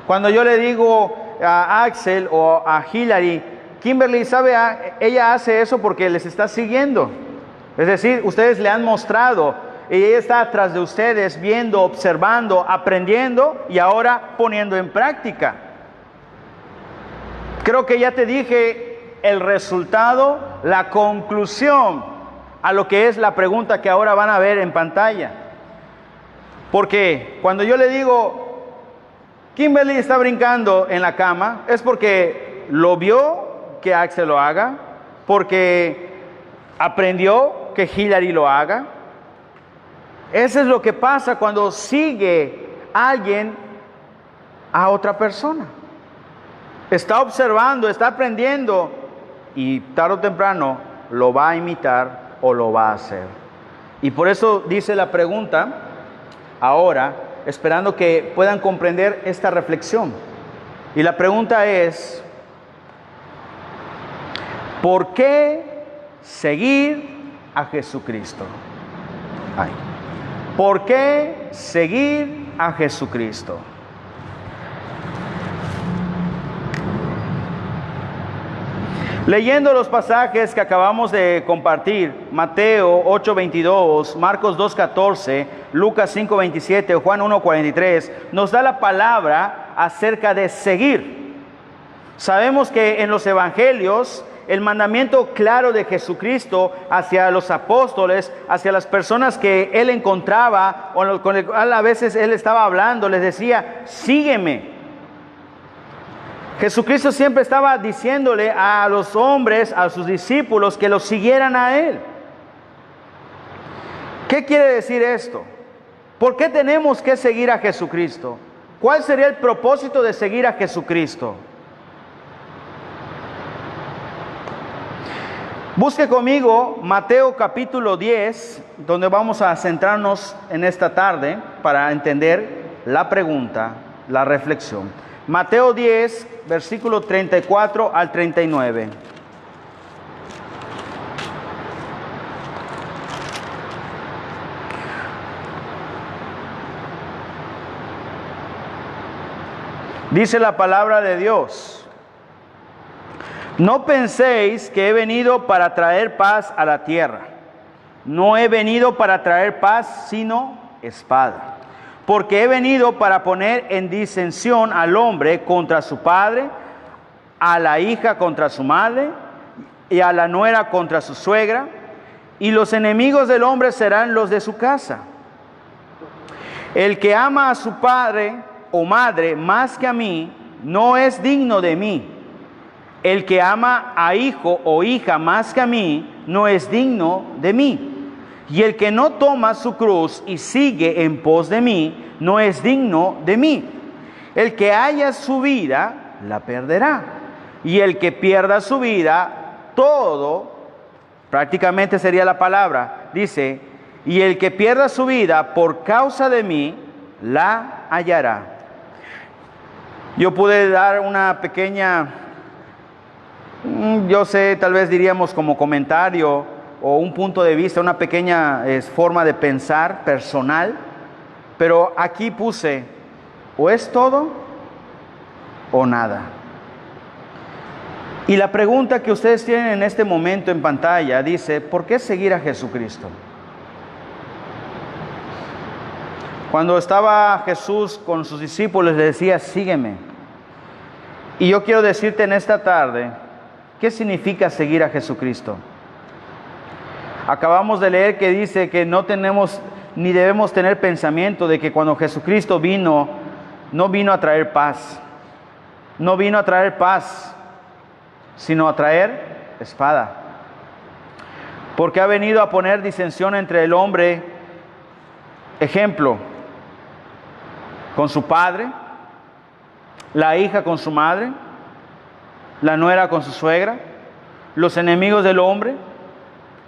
Cuando yo le digo a Axel o a Hillary, Kimberly, ¿sabe? Ella hace eso porque les está siguiendo. Es decir, ustedes le han mostrado y ella está atrás de ustedes viendo, observando, aprendiendo y ahora poniendo en práctica. Creo que ya te dije el resultado, la conclusión a lo que es la pregunta que ahora van a ver en pantalla. Porque cuando yo le digo, Kimberly está brincando en la cama, es porque lo vio que Axel lo haga, porque aprendió que Hillary lo haga. Eso es lo que pasa cuando sigue alguien a otra persona. Está observando, está aprendiendo y tarde o temprano lo va a imitar o lo va a hacer. Y por eso dice la pregunta ahora, esperando que puedan comprender esta reflexión. Y la pregunta es: ¿por qué seguir a Jesucristo? ¿Por qué seguir a Jesucristo? Leyendo los pasajes que acabamos de compartir, Mateo 8:22, Marcos 2:14, Lucas 5:27, Juan 1:43, nos da la palabra acerca de seguir. Sabemos que en los evangelios el mandamiento claro de Jesucristo hacia los apóstoles, hacia las personas que Él encontraba o con el cual a veces Él estaba hablando, les decía: sígueme. Jesucristo siempre estaba diciéndole a los hombres, a sus discípulos, que los siguieran a Él. ¿Qué quiere decir esto? ¿Por qué tenemos que seguir a Jesucristo? ¿Cuál sería el propósito de seguir a Jesucristo? Busque conmigo Mateo capítulo 10, donde vamos a centrarnos en esta tarde para entender la pregunta, la reflexión. Mateo 10, versículo 34 al 39. Dice la palabra de Dios: no penséis que he venido para traer paz a la tierra. No he venido para traer paz, sino espada. Porque he venido para poner en disensión al hombre contra su padre, a la hija contra su madre, y a la nuera contra su suegra, y los enemigos del hombre serán los de su casa. El que ama a su padre o madre más que a mí, no es digno de mí. El que ama a hijo o hija más que a mí, no es digno de mí. Y el que no toma su cruz y sigue en pos de mí, no es digno de mí. El que haya su vida, la perderá. Y el que pierda su vida, todo, prácticamente sería la palabra, dice, y el que pierda su vida por causa de mí, la hallará. Yo pude dar una pequeña, yo sé, tal vez diríamos como comentario o un punto de vista, una pequeña forma de pensar personal, pero aquí puse, o es todo o nada. Y la pregunta que ustedes tienen en este momento en pantalla dice: ¿por qué seguir a Jesucristo? Cuando estaba Jesús con sus discípulos, le decía: sígueme. Y yo quiero decirte en esta tarde ¿Qué significa seguir a Jesucristo? Acabamos de leer que dice que no tenemos ni debemos tener pensamiento de que cuando Jesucristo vino, no vino a traer paz. No vino a traer paz, sino a traer espada. Porque ha venido a poner disensión entre el hombre, ejemplo, con su padre, la hija con su madre, la nuera con su suegra, los enemigos del hombre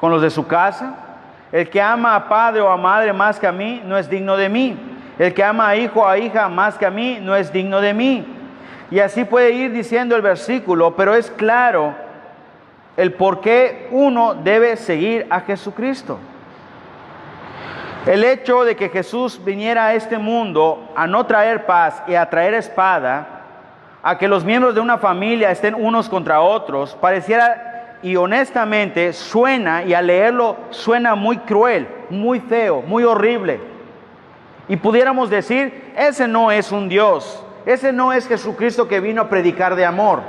con los de su casa. El que ama a padre o a madre más que a mí, no es digno de mí. El que ama a hijo o a hija más que a mí, no es digno de mí. Y así puede ir diciendo el versículo, pero es claro el por qué uno debe seguir a Jesucristo. El hecho de que Jesús viniera a este mundo a no traer paz y a traer espada, a que los miembros de una familia estén unos contra otros, pareciera y honestamente suena, y al leerlo suena muy cruel, muy feo, muy horrible. Y pudiéramos decir, ese no es un Dios, ese no es Jesucristo que vino a predicar de amor.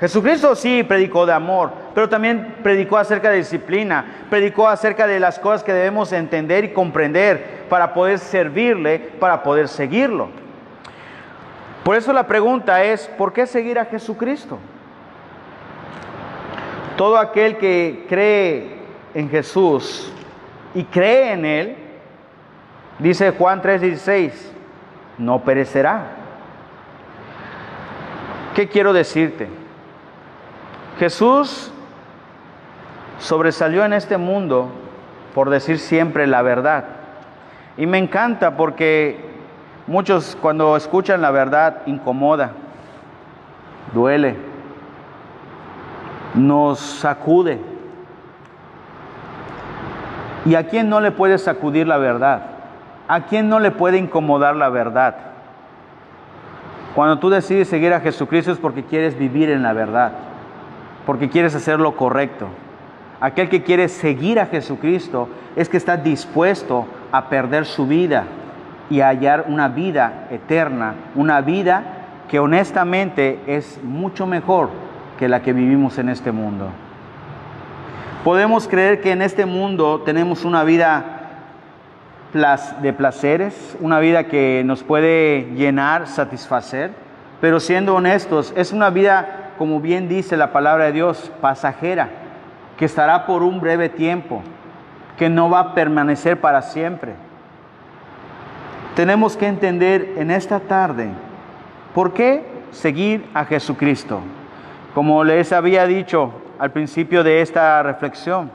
Jesucristo sí predicó de amor, pero también predicó acerca de disciplina, predicó acerca de las cosas que debemos entender y comprender para poder servirle, para poder seguirlo. Por eso la pregunta es, ¿por qué seguir a Jesucristo? Todo aquel que cree en Jesús y cree en Él, dice Juan 3:16, no perecerá. ¿Qué quiero decirte? Jesús sobresalió en este mundo por decir siempre la verdad. Y me encanta porque muchos cuando escuchan la verdad incomoda, duele, nos sacude. ¿Y a quién no le puede sacudir la verdad? ¿A quién no le puede incomodar la verdad? Cuando tú decides seguir a Jesucristo es porque quieres vivir en la verdad, porque quieres hacer lo correcto. Aquel que quiere seguir a Jesucristo es que está dispuesto a perder su vida y a hallar una vida eterna, una vida que honestamente es mucho mejor que la que vivimos en este mundo. Podemos creer que en este mundo tenemos una vida de placeres, una vida que nos puede llenar, satisfacer, pero siendo honestos, es una vida, como bien dice la palabra de Dios, pasajera, que estará por un breve tiempo, que no va a permanecer para siempre. Tenemos que entender en esta tarde, ¿por qué seguir a Jesucristo? Como les había dicho al principio de esta reflexión,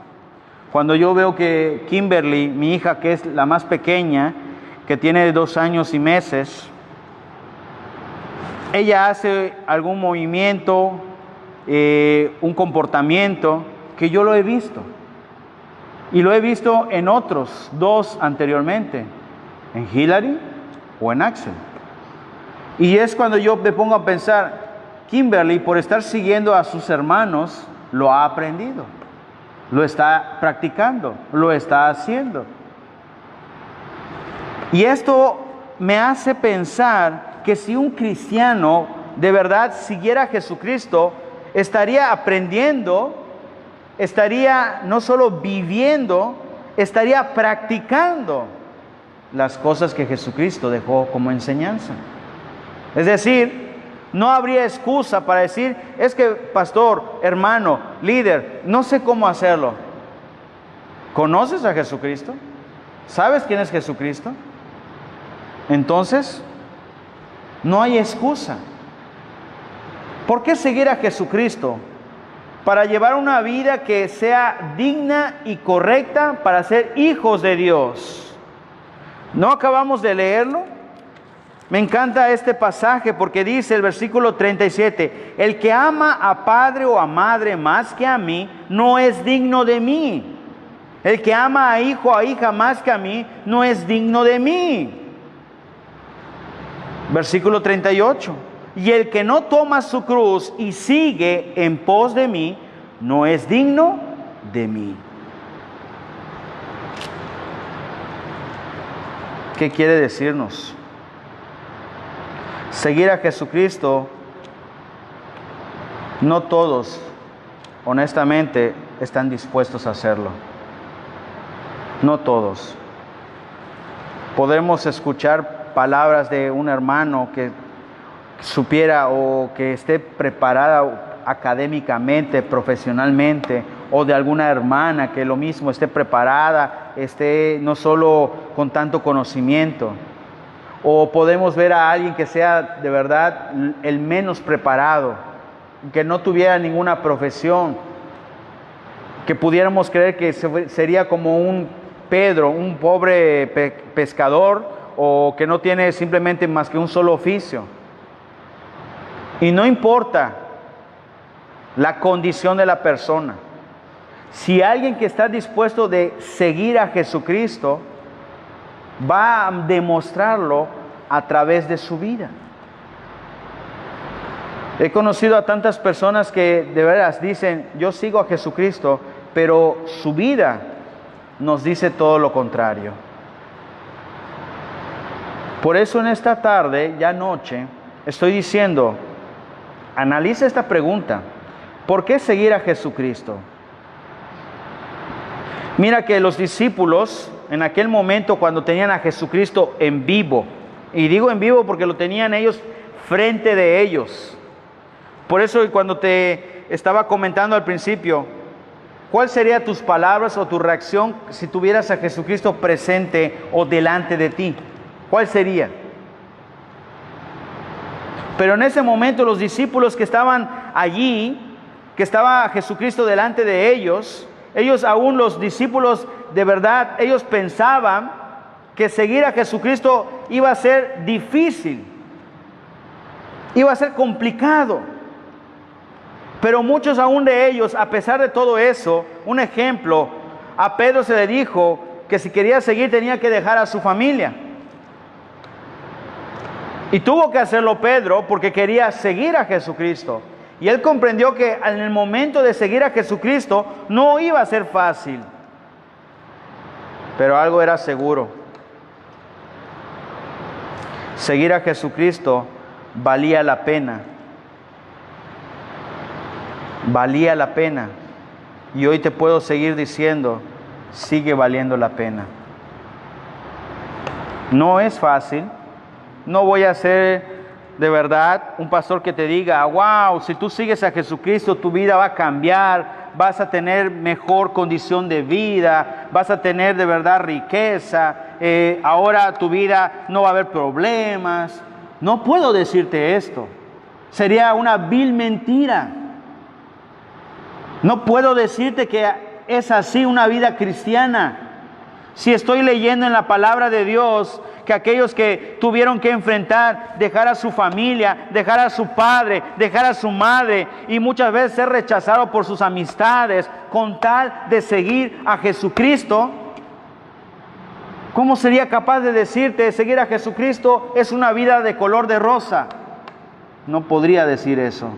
cuando yo veo que Kimberly, mi hija, que es la más pequeña, que tiene 2 años y meses, ella hace algún movimiento, un comportamiento que yo lo he visto. Y lo he visto en otros 2 anteriormente, en Hillary o en Axel. Y es cuando yo me pongo a pensar, Kimberly, por estar siguiendo a sus hermanos, lo ha aprendido, lo está practicando, lo está haciendo. Y esto me hace pensar que si un cristiano de verdad siguiera a Jesucristo, estaría aprendiendo, estaría no solo viviendo, estaría practicando las cosas que Jesucristo dejó como enseñanza. Es decir, no habría excusa para decir, es que pastor, hermano, líder, no sé cómo hacerlo. ¿Conoces a Jesucristo? ¿Sabes quién es Jesucristo? Entonces, no hay excusa. ¿Por qué seguir a Jesucristo? Para llevar una vida que sea digna y correcta para ser hijos de Dios. ¿No acabamos de leerlo? Me encanta este pasaje porque dice el versículo 37, el que ama a padre o a madre más que a mí, no es digno de mí. El que ama a hijo o a hija más que a mí, no es digno de mí. Versículo 38, y el que no toma su cruz y sigue en pos de mí, no es digno de mí. ¿Qué quiere decirnos? Seguir a Jesucristo, no todos honestamente, están dispuestos a hacerlo. No todos. Podemos escuchar palabras de un hermano que supiera o que esté preparada académicamente, profesionalmente, o de alguna hermana que lo mismo esté preparada, esté no solo con tanto conocimiento. O podemos ver a alguien que sea de verdad el menos preparado, que no tuviera ninguna profesión, que pudiéramos creer que sería como un Pedro, un pobre pescador, o que no tiene simplemente más que un solo oficio. Y no importa la condición de la persona. Si alguien que está dispuesto de seguir a Jesucristo, va a demostrarlo a través de su vida. He conocido a tantas personas que de veras dicen, yo sigo a Jesucristo, pero su vida nos dice todo lo contrario. Por eso en esta tarde, ya noche, estoy diciendo, analiza esta pregunta. ¿Por qué seguir a Jesucristo? Mira que los discípulos, en aquel momento cuando tenían a Jesucristo en vivo, y digo en vivo porque lo tenían ellos frente de ellos. Por eso cuando te estaba comentando al principio, ¿cuál serían tus palabras o tu reacción si tuvieras a Jesucristo presente o delante de ti? ¿Cuál sería? Pero en ese momento los discípulos que estaban allí, que estaba Jesucristo delante de ellos aún los discípulos de verdad, ellos pensaban que seguir a Jesucristo iba a ser difícil, iba a ser complicado. Pero muchos aún de ellos, a pesar de todo eso, un ejemplo, a Pedro se le dijo que si quería seguir tenía que dejar a su familia. Y tuvo que hacerlo Pedro porque quería seguir a Jesucristo. Y él comprendió que en el momento de seguir a Jesucristo no iba a ser fácil. Pero algo era seguro. Seguir a Jesucristo valía la pena. Valía la pena. Y hoy te puedo seguir diciendo, sigue valiendo la pena. No es fácil. No voy a ser de verdad un pastor que te diga, wow, si tú sigues a Jesucristo, tu vida va a cambiar, vas a tener mejor condición de vida, vas a tener de verdad riqueza, ahora tu vida no va a haber problemas. No puedo decirte esto. Sería una vil mentira. No puedo decirte que es así una vida cristiana. Si estoy leyendo en la palabra de Dios que aquellos que tuvieron que enfrentar, dejar a su familia, dejar a su padre, dejar a su madre y muchas veces ser rechazados por sus amistades con tal de seguir a Jesucristo, ¿cómo sería capaz de decirte seguir a Jesucristo es una vida de color de rosa? No podría decir eso.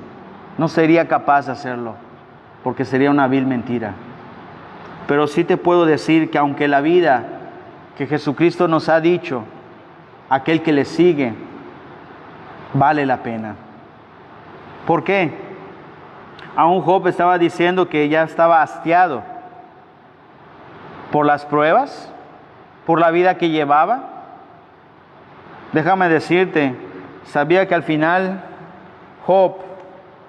No sería capaz de hacerlo porque sería una vil mentira. Pero sí te puedo decir que aunque la vida que Jesucristo nos ha dicho, aquel que le sigue, vale la pena. ¿Por qué? Aún Job estaba diciendo que ya estaba hastiado por las pruebas, por la vida que llevaba. Déjame decirte, sabía que al final Job,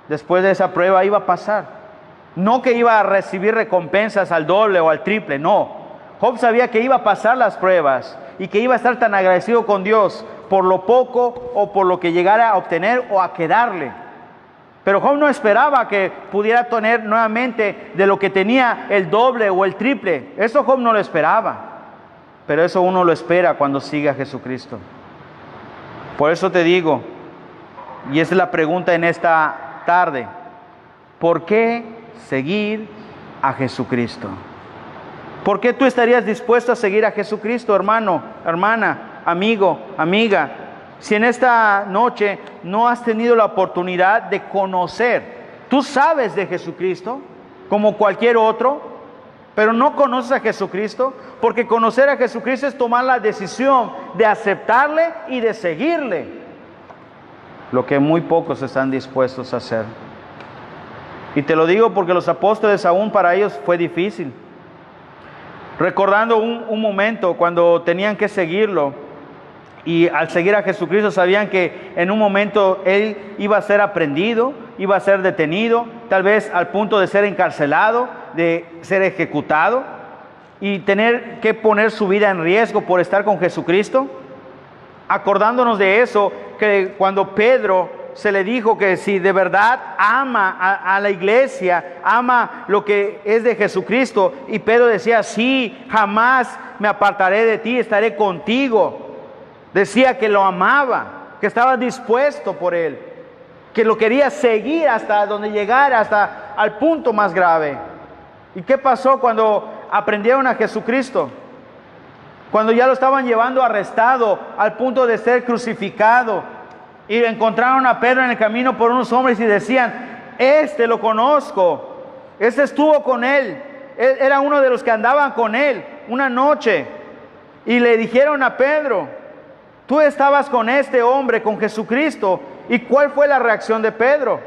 después de esa prueba, iba a pasar. No que iba a recibir recompensas al doble o al triple, no. Job sabía que iba a pasar las pruebas y que iba a estar tan agradecido con Dios por lo poco o por lo que llegara a obtener o a quedarle. Pero Job no esperaba que pudiera tener nuevamente de lo que tenía el doble o el triple. Eso Job no lo esperaba. Pero eso uno lo espera cuando sigue a Jesucristo. Por eso te digo, y esa es la pregunta en esta tarde, ¿por qué seguir a Jesucristo? ¿Por qué tú estarías dispuesto a seguir a Jesucristo, hermano, hermana, amigo, amiga? Si en esta noche no has tenido la oportunidad de conocer, tú sabes de Jesucristo como cualquier otro, pero no conoces a Jesucristo, porque conocer a Jesucristo es tomar la decisión de aceptarle y de seguirle, lo que muy pocos están dispuestos a hacer. Y te lo digo porque los apóstoles aún para ellos fue difícil. Recordando un momento cuando tenían que seguirlo, y al seguir a Jesucristo sabían que en un momento Él iba a ser aprehendido, iba a ser detenido, tal vez al punto de ser encarcelado, de ser ejecutado, y tener que poner su vida en riesgo por estar con Jesucristo. Acordándonos de eso, que cuando Pedro se le dijo que si de verdad ama a la iglesia, ama lo que es de Jesucristo, y Pedro decía, sí, jamás me apartaré de ti, estaré contigo. Decía que lo amaba, que estaba dispuesto por él, que lo quería seguir hasta donde llegara, hasta al punto más grave. ¿Y qué pasó cuando aprendieron a Jesucristo? Cuando ya lo estaban llevando arrestado al punto de ser crucificado, y encontraron a Pedro en el camino por unos hombres y decían, este lo conozco, este estuvo con él era uno de los que andaban con él una noche, y le dijeron a Pedro, tú estabas con este hombre, con Jesucristo. ¿Y cuál fue la reacción de Pedro?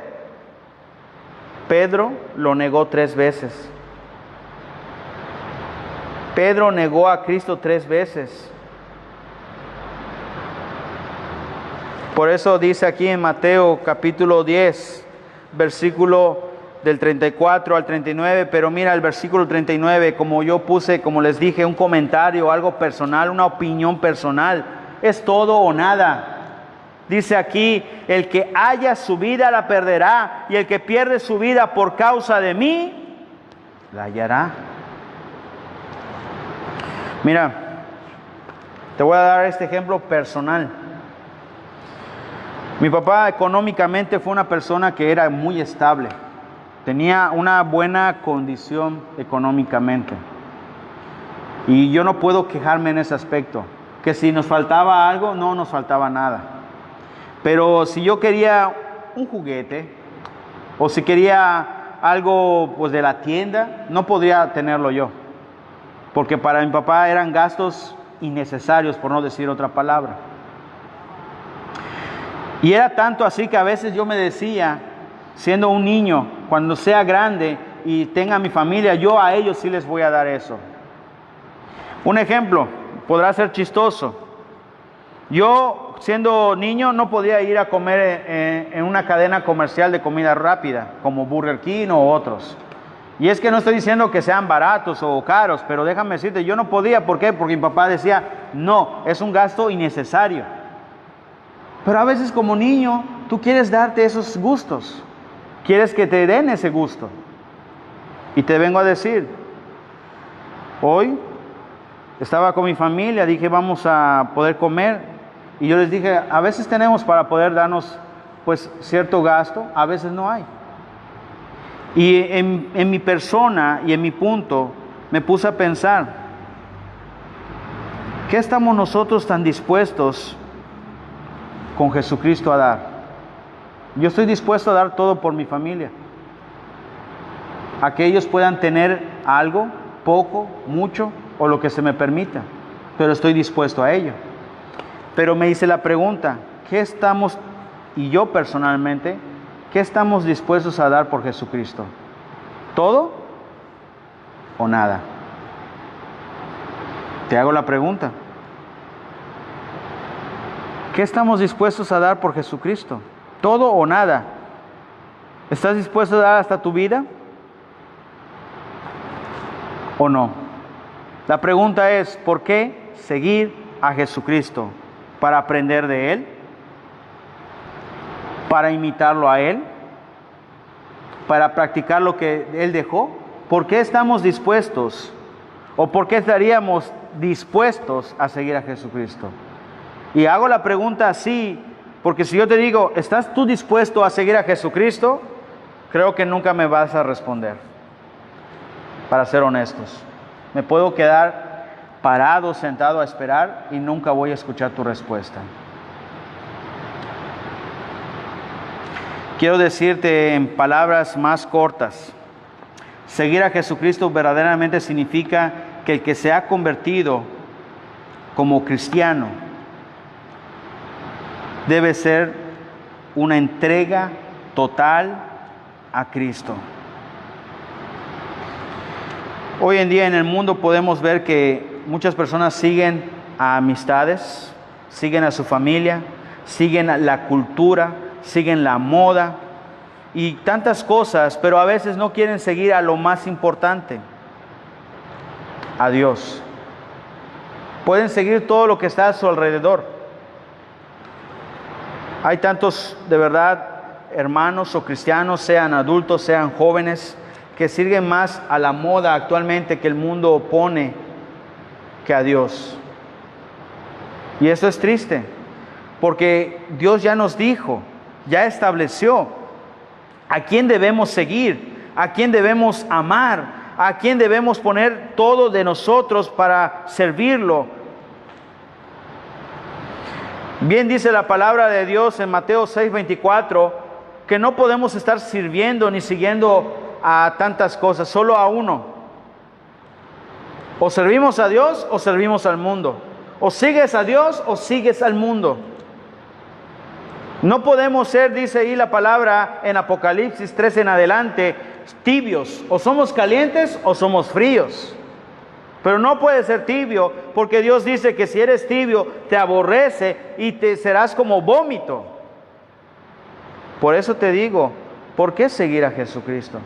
Pedro lo negó 3 veces. Pedro negó a Cristo 3 veces. Por eso dice aquí en Mateo capítulo 10, versículo del 34 al 39, pero mira el versículo 39, como yo puse, como les dije, un comentario, algo personal, una opinión personal, es todo o nada. Dice aquí, el que haya su vida la perderá, y el que pierde su vida por causa de mí, la hallará. Mira, te voy a dar este ejemplo personal. Mi papá económicamente fue una persona que era muy estable. Tenía una buena condición económicamente. Y yo no puedo quejarme en ese aspecto. Que si nos faltaba algo, no nos faltaba nada. Pero si yo quería un juguete, o si quería algo pues de la tienda, no podría tenerlo yo. Porque para mi papá eran gastos innecesarios, por no decir otra palabra. Y era tanto así que a veces yo me decía, siendo un niño, cuando sea grande y tenga mi familia, yo a ellos sí les voy a dar eso. Un ejemplo, podrá ser chistoso. Yo, siendo niño, no podía ir a comer en una cadena comercial de comida rápida, como Burger King o otros. Y es que no estoy diciendo que sean baratos o caros, pero déjame decirte, yo no podía. ¿Por qué? Porque mi papá decía, no, es un gasto innecesario. Pero a veces como niño, tú quieres darte esos gustos. Quieres que te den ese gusto. Y te vengo a decir, hoy estaba con mi familia, dije vamos a poder comer. Y yo les dije, a veces tenemos para poder darnos pues cierto gasto, a veces no hay. Y en mi persona y en mi punto me puse a pensar, ¿qué estamos nosotros tan dispuestos con Jesucristo a dar? Yo estoy dispuesto a dar todo por mi familia, a que ellos puedan tener algo, poco, mucho o lo que se me permita, pero estoy dispuesto a ello. Pero me hice la pregunta, ¿qué estamos, y yo personalmente, qué estamos dispuestos a dar por Jesucristo? ¿Todo o nada? Te hago la pregunta. ¿Qué estamos dispuestos a dar por Jesucristo? ¿Todo o nada? ¿Estás dispuesto a dar hasta tu vida? ¿O no? La pregunta es, ¿por qué seguir a Jesucristo? ¿Para aprender de Él? ¿Para imitarlo a Él? ¿Para practicar lo que Él dejó? ¿Por qué estamos dispuestos? ¿O por qué estaríamos dispuestos a seguir a Jesucristo? Y hago la pregunta así, porque si yo te digo, ¿estás tú dispuesto a seguir a Jesucristo? Creo que nunca me vas a responder, para ser honestos. Me puedo quedar parado, sentado a esperar y nunca voy a escuchar tu respuesta. Quiero decirte en palabras más cortas, seguir a Jesucristo verdaderamente significa que el que se ha convertido como cristiano debe ser una entrega total a Cristo. Hoy en día en el mundo podemos ver que muchas personas siguen a amistades, siguen a su familia, siguen a la cultura, siguen la moda y tantas cosas, pero a veces no quieren seguir a lo más importante, a Dios. Pueden seguir todo lo que está a su alrededor. Hay tantos, de verdad, hermanos o cristianos, sean adultos, sean jóvenes, que siguen más a la moda actualmente que el mundo opone que a Dios. Y eso es triste, porque Dios ya nos dijo, ya estableció a quién debemos seguir, a quién debemos amar, a quién debemos poner todo de nosotros para servirlo. Bien dice la palabra de Dios en Mateo 6:24, que no podemos estar sirviendo ni siguiendo a tantas cosas, solo a uno. O servimos a Dios o servimos al mundo. O sigues a Dios o sigues al mundo. No podemos ser, dice ahí la palabra en Apocalipsis 3 en adelante, tibios. O somos calientes o somos fríos. Pero no puedes ser tibio, porque Dios dice que si eres tibio te aborrece y te serás como vómito. Por eso te digo, ¿por qué seguir a Jesucristo?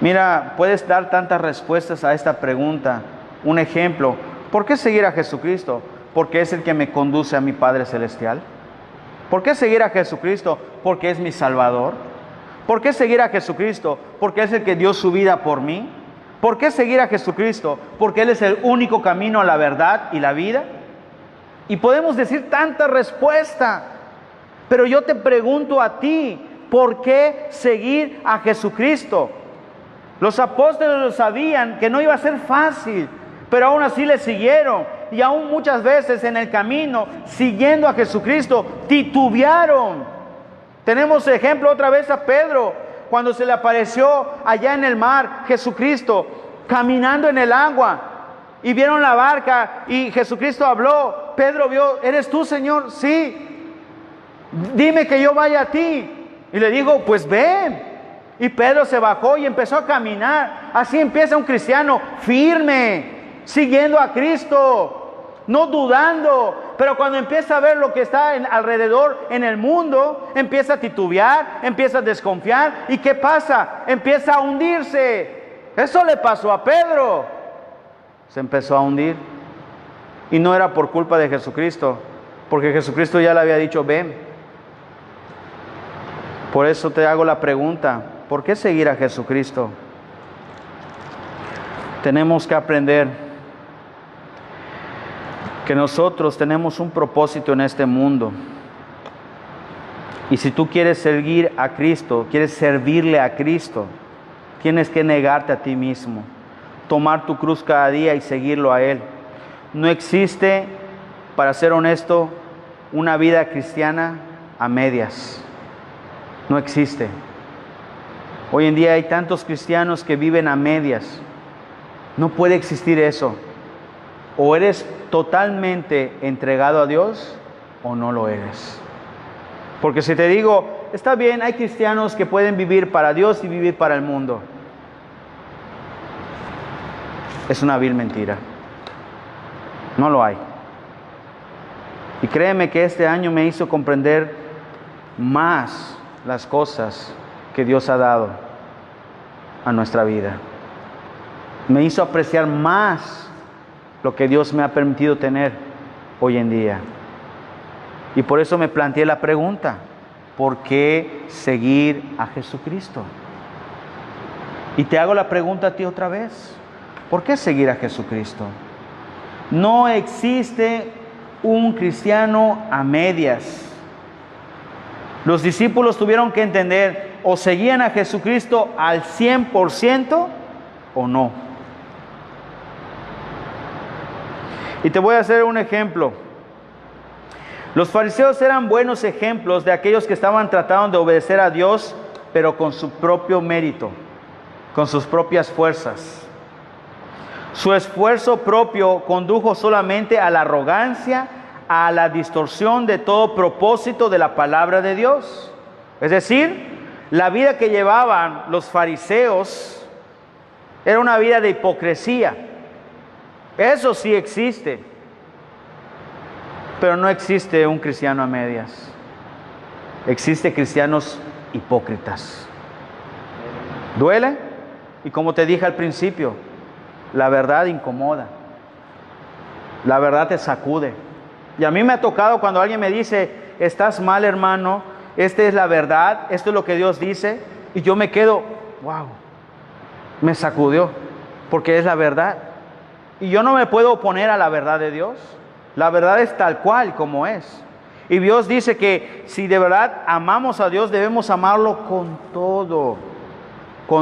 Mira, puedes dar tantas respuestas a esta pregunta. Un ejemplo, ¿por qué seguir a Jesucristo? Porque es el que me conduce a mi Padre Celestial. ¿Por qué seguir a Jesucristo? Porque es mi Salvador. ¿Por qué seguir a Jesucristo? Porque es el que dio su vida por mí. ¿Por qué seguir a Jesucristo? Porque Él es el único camino a la verdad y la vida. Y podemos decir tanta respuesta, pero yo te pregunto a ti, ¿por qué seguir a Jesucristo? Los apóstoles lo sabían que no iba a ser fácil, pero aún así le siguieron. Y aún muchas veces en el camino, siguiendo a Jesucristo, titubearon. Tenemos ejemplo otra vez a Pedro, cuando se le apareció allá en el mar Jesucristo, caminando en el agua. Y vieron la barca y Jesucristo habló. Pedro vio, ¿eres tú, Señor? Sí. Dime que yo vaya a ti. Y le dijo, pues ven. Y Pedro se bajó y empezó a caminar. Así empieza un cristiano firme, siguiendo a Cristo, no dudando. Pero cuando empieza a ver lo que está alrededor en el mundo, empieza a titubear, empieza a desconfiar. ¿Y qué pasa? Empieza a hundirse. Eso le pasó a Pedro. Se empezó a hundir. Y no era por culpa de Jesucristo, porque Jesucristo ya le había dicho, ven. Por eso te hago la pregunta, ¿por qué seguir a Jesucristo? Tenemos que aprender que nosotros tenemos un propósito en este mundo. Y si tú quieres seguir a Cristo, quieres servirle a Cristo, tienes que negarte a ti mismo, tomar tu cruz cada día y seguirlo a Él. No existe, para ser honesto, una vida cristiana a medias. No existe. Hoy en día hay tantos cristianos que viven a medias. No puede existir eso. O eres totalmente entregado a Dios o no lo eres. Porque si te digo, está bien, hay cristianos que pueden vivir para Dios y vivir para el mundo. Es una vil mentira. No lo hay. Y créeme que este año me hizo comprender más las cosas que Dios ha dado a nuestra vida. Me hizo apreciar más lo que Dios me ha permitido tener hoy en día. Y por eso me planteé la pregunta, ¿por qué seguir a Jesucristo? Y te hago la pregunta a ti otra vez, ¿por qué seguir a Jesucristo? No existe un cristiano a medias. Los discípulos tuvieron que entender, o seguían a Jesucristo al 100% o no. Y te voy a hacer un ejemplo. Los fariseos eran buenos ejemplos de aquellos que estaban tratando de obedecer a Dios, pero con su propio mérito, con sus propias fuerzas. Su esfuerzo propio condujo solamente a la arrogancia, a la distorsión de todo propósito de la palabra de Dios. Es decir, la vida que llevaban los fariseos Era una vida de hipocresía. Eso sí existe. Pero no existe un cristiano a medias. Existe cristianos hipócritas. ¿Duele? Y como te dije al principio, la verdad incomoda. La verdad te sacude. Y a mí me ha tocado cuando alguien me dice, estás mal, hermano, esta es la verdad, esto es lo que Dios dice, y yo me quedo, wow, me sacudió, porque es la verdad. Y yo no me puedo oponer a la verdad de Dios. La verdad es tal cual como es. Y Dios dice que si de verdad amamos a Dios, debemos amarlo con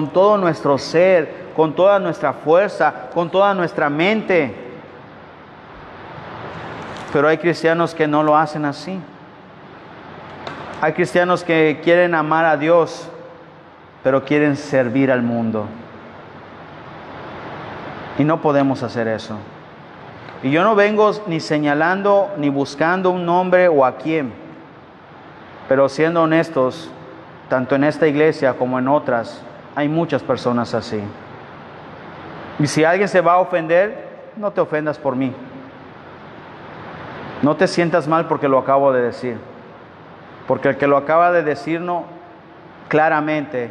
todo nuestro ser, con toda nuestra fuerza, con toda nuestra mente. Pero hay cristianos que no lo hacen así. Hay cristianos que quieren amar a Dios, pero quieren servir al mundo. Y no podemos hacer eso. Y yo no vengo ni señalando ni buscando un nombre o a quién. Pero siendo honestos, tanto en esta iglesia como en otras, hay muchas personas así. Y si alguien se va a ofender, no te ofendas por mí. No te sientas mal porque lo acabo de decir. Porque el que lo acaba de decirnos claramente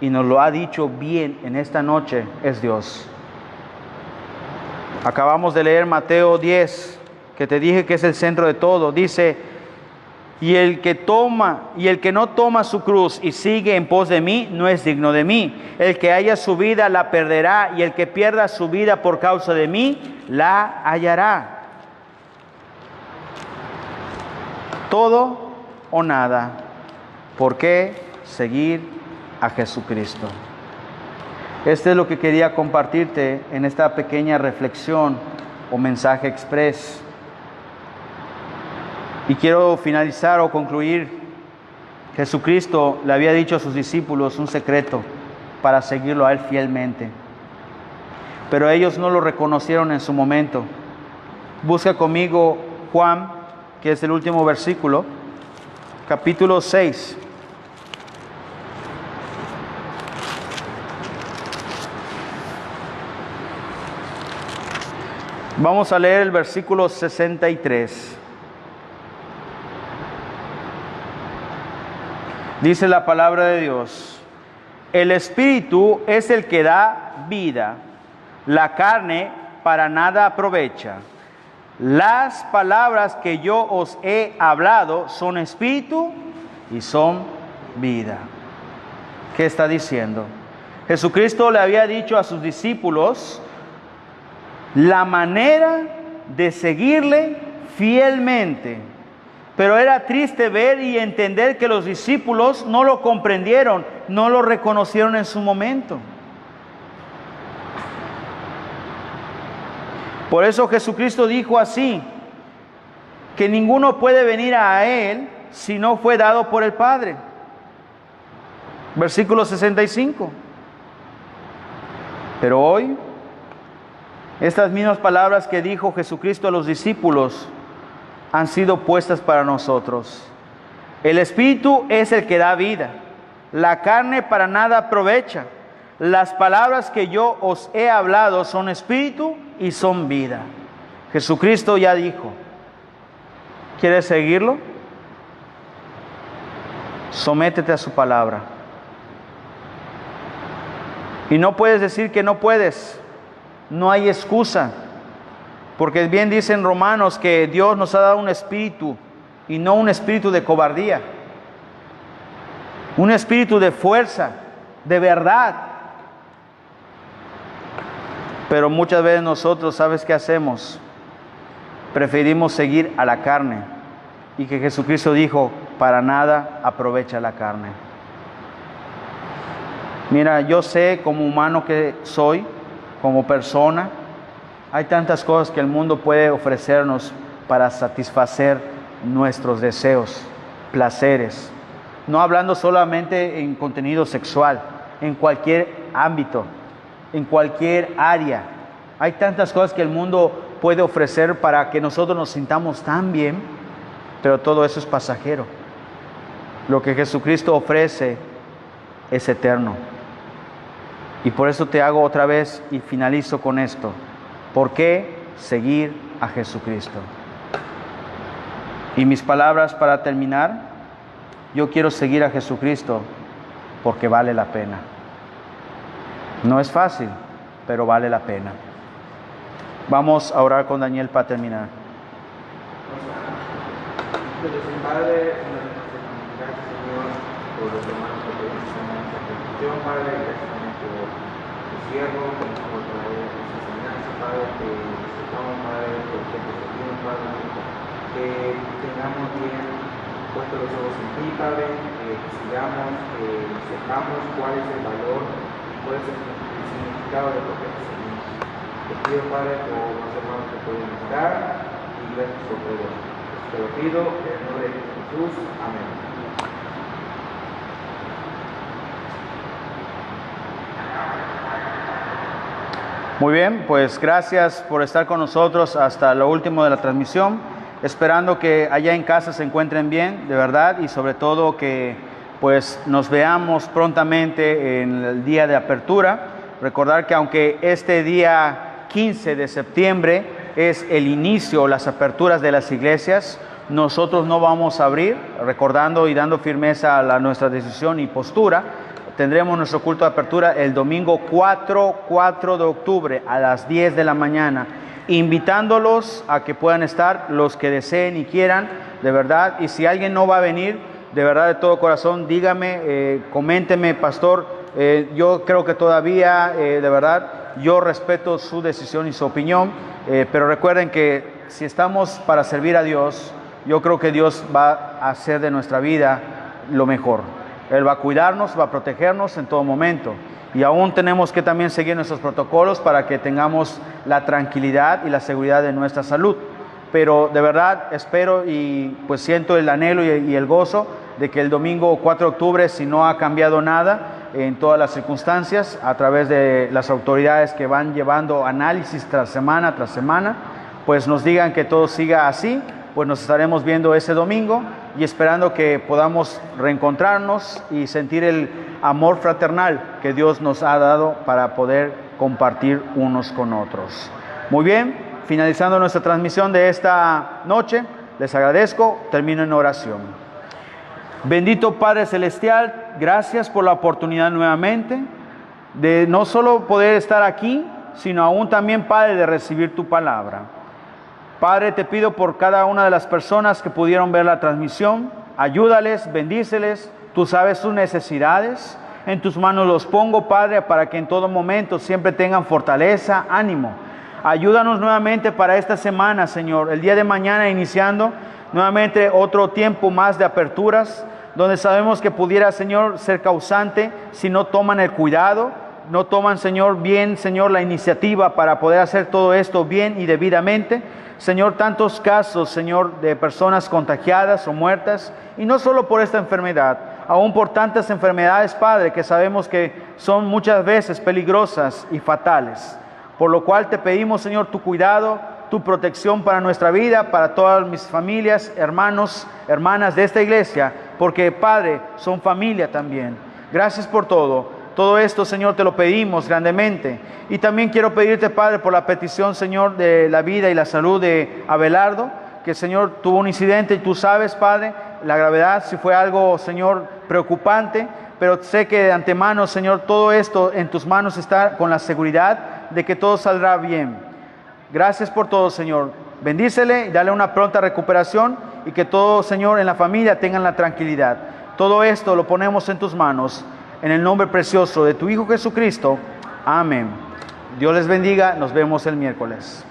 y nos lo ha dicho bien en esta noche es Dios. Acabamos de leer Mateo 10, que te dije que es el centro de todo. Dice, y el que no toma su cruz y sigue en pos de mí, no es digno de mí. El que haya su vida la perderá, y el que pierda su vida por causa de mí, la hallará. Todo o nada. ¿Por qué seguir a Jesucristo? Este es lo que quería compartirte en esta pequeña reflexión o mensaje express. Y quiero finalizar o concluir. Jesucristo le había dicho a sus discípulos un secreto para seguirlo a Él fielmente. Pero ellos no lo reconocieron en su momento. Busca conmigo Juan, que es el último versículo, capítulo 6. Vamos a leer el versículo 63. Dice la palabra de Dios: el Espíritu es el que da vida, la carne para nada aprovecha. Las palabras que yo os he hablado son espíritu y son vida. ¿Qué está diciendo? Jesucristo le había dicho a sus discípulos la manera de seguirle fielmente. Pero era triste ver y entender que los discípulos no lo comprendieron, no lo reconocieron en su momento. Por eso Jesucristo dijo así, que ninguno puede venir a Él si no fue dado por el Padre. Versículo 65. Pero hoy, estas mismas palabras que dijo Jesucristo a los discípulos han sido puestas para nosotros. El Espíritu es el que da vida, la carne para nada aprovecha. Las palabras que yo os he hablado son espíritu y son vida. Jesucristo ya dijo, ¿quieres seguirlo? Sométete a su palabra. Y no puedes decir que no puedes. No hay excusa. Porque bien dicen Romanos que Dios nos ha dado un espíritu y no un espíritu de cobardía. Un espíritu de fuerza, de verdad. Pero muchas veces nosotros, ¿sabes qué hacemos? Preferimos seguir a la carne. Y que Jesucristo dijo, para nada aprovecha la carne. Mira, yo sé como humano que soy, como persona, hay tantas cosas que el mundo puede ofrecernos para satisfacer nuestros deseos, placeres. No hablando solamente en contenido sexual, en cualquier ámbito, en cualquier área. Hay tantas cosas que el mundo puede ofrecer para que nosotros nos sintamos tan bien, pero todo eso es pasajero. Lo que Jesucristo ofrece es eterno. Y por eso te hago otra vez y finalizo con esto. ¿Por qué seguir a Jesucristo? Y mis palabras para terminar, yo quiero seguir a Jesucristo porque vale la pena. No es fácil, pero vale la pena. Vamos a orar con Daniel para terminar. Padre, gracias Señor por los hermanos que tenemos en esta petición, Padre, gracias también por tu siervo, por traer esta enseñanza, Padre, que disfrutamos, Padre, por que te pedimos, Padre, que tengamos bien puestos los ojos en ti, Padre, que sigamos, que sepamos cuál es el valor y cuál es el significado de lo que seguimos. Te pido, Padre, por los hermanos que pueden estar y gracias por todo. Te lo pido en el nombre de Jesús. Amén. Muy bien, pues gracias por estar con nosotros hasta lo último de la transmisión. Esperando que allá en casa se encuentren bien, de verdad, y sobre todo que pues nos veamos prontamente en el día de apertura. Recordar que aunque este día 15 de septiembre es el inicio, las aperturas de las iglesias, nosotros no vamos a abrir, recordando y dando firmeza a nuestra decisión y postura. Tendremos nuestro culto de apertura el domingo 4 de octubre a las 10 de la mañana, invitándolos a que puedan estar los que deseen y quieran, de verdad. Y si alguien no va a venir, de verdad, de todo corazón, dígame, coménteme, pastor, yo creo que todavía, de verdad, yo respeto su decisión y su opinión, pero recuerden que si estamos para servir a Dios, yo creo que Dios va a hacer de nuestra vida lo mejor. Él va a cuidarnos, va a protegernos en todo momento. Y aún tenemos que también seguir nuestros protocolos para que tengamos la tranquilidad y la seguridad de nuestra salud. Pero de verdad espero y pues siento el anhelo y el gozo de que el domingo 4 de octubre, si no ha cambiado nada en todas las circunstancias, a través de las autoridades que van llevando análisis tras semana, pues nos digan que todo siga así, pues nos estaremos viendo ese domingo y esperando que podamos reencontrarnos y sentir el amor fraternal que Dios nos ha dado para poder compartir unos con otros. Muy bien, finalizando nuestra transmisión de esta noche, les agradezco, termino en oración. Bendito Padre Celestial, gracias por la oportunidad nuevamente de no solo poder estar aquí, sino aún también, Padre, de recibir tu palabra. Padre, te pido por cada una de las personas que pudieron ver la transmisión, ayúdales, bendíceles, tú sabes sus necesidades, en tus manos los pongo, Padre, para que en todo momento siempre tengan fortaleza, ánimo. Ayúdanos nuevamente para esta semana, Señor, el día de mañana iniciando nuevamente otro tiempo más de aperturas, donde sabemos que pudiera, Señor, ser causante si no toman el cuidado, no toman, Señor, bien, Señor, la iniciativa para poder hacer todo esto bien y debidamente. Señor, tantos casos, Señor, de personas contagiadas o muertas, y no solo por esta enfermedad, aún por tantas enfermedades, Padre, que sabemos que son muchas veces peligrosas y fatales. Por lo cual te pedimos, Señor, tu cuidado, tu protección para nuestra vida, para todas mis familias, hermanos, hermanas de esta iglesia, porque, Padre, son familia también. Gracias por todo. Todo esto, Señor, te lo pedimos grandemente. Y también quiero pedirte, Padre, por la petición, Señor, de la vida y la salud de Abelardo, que, Señor, tuvo un incidente y tú sabes, Padre, la gravedad, si fue algo, Señor, preocupante, pero sé que de antemano, Señor, todo esto en tus manos está con la seguridad de que todo saldrá bien. Gracias por todo, Señor. Bendícele y dale una pronta recuperación y que todo, Señor, en la familia tengan la tranquilidad. Todo esto lo ponemos en tus manos. En el nombre precioso de tu Hijo Jesucristo. Amén. Dios les bendiga. Nos vemos el miércoles.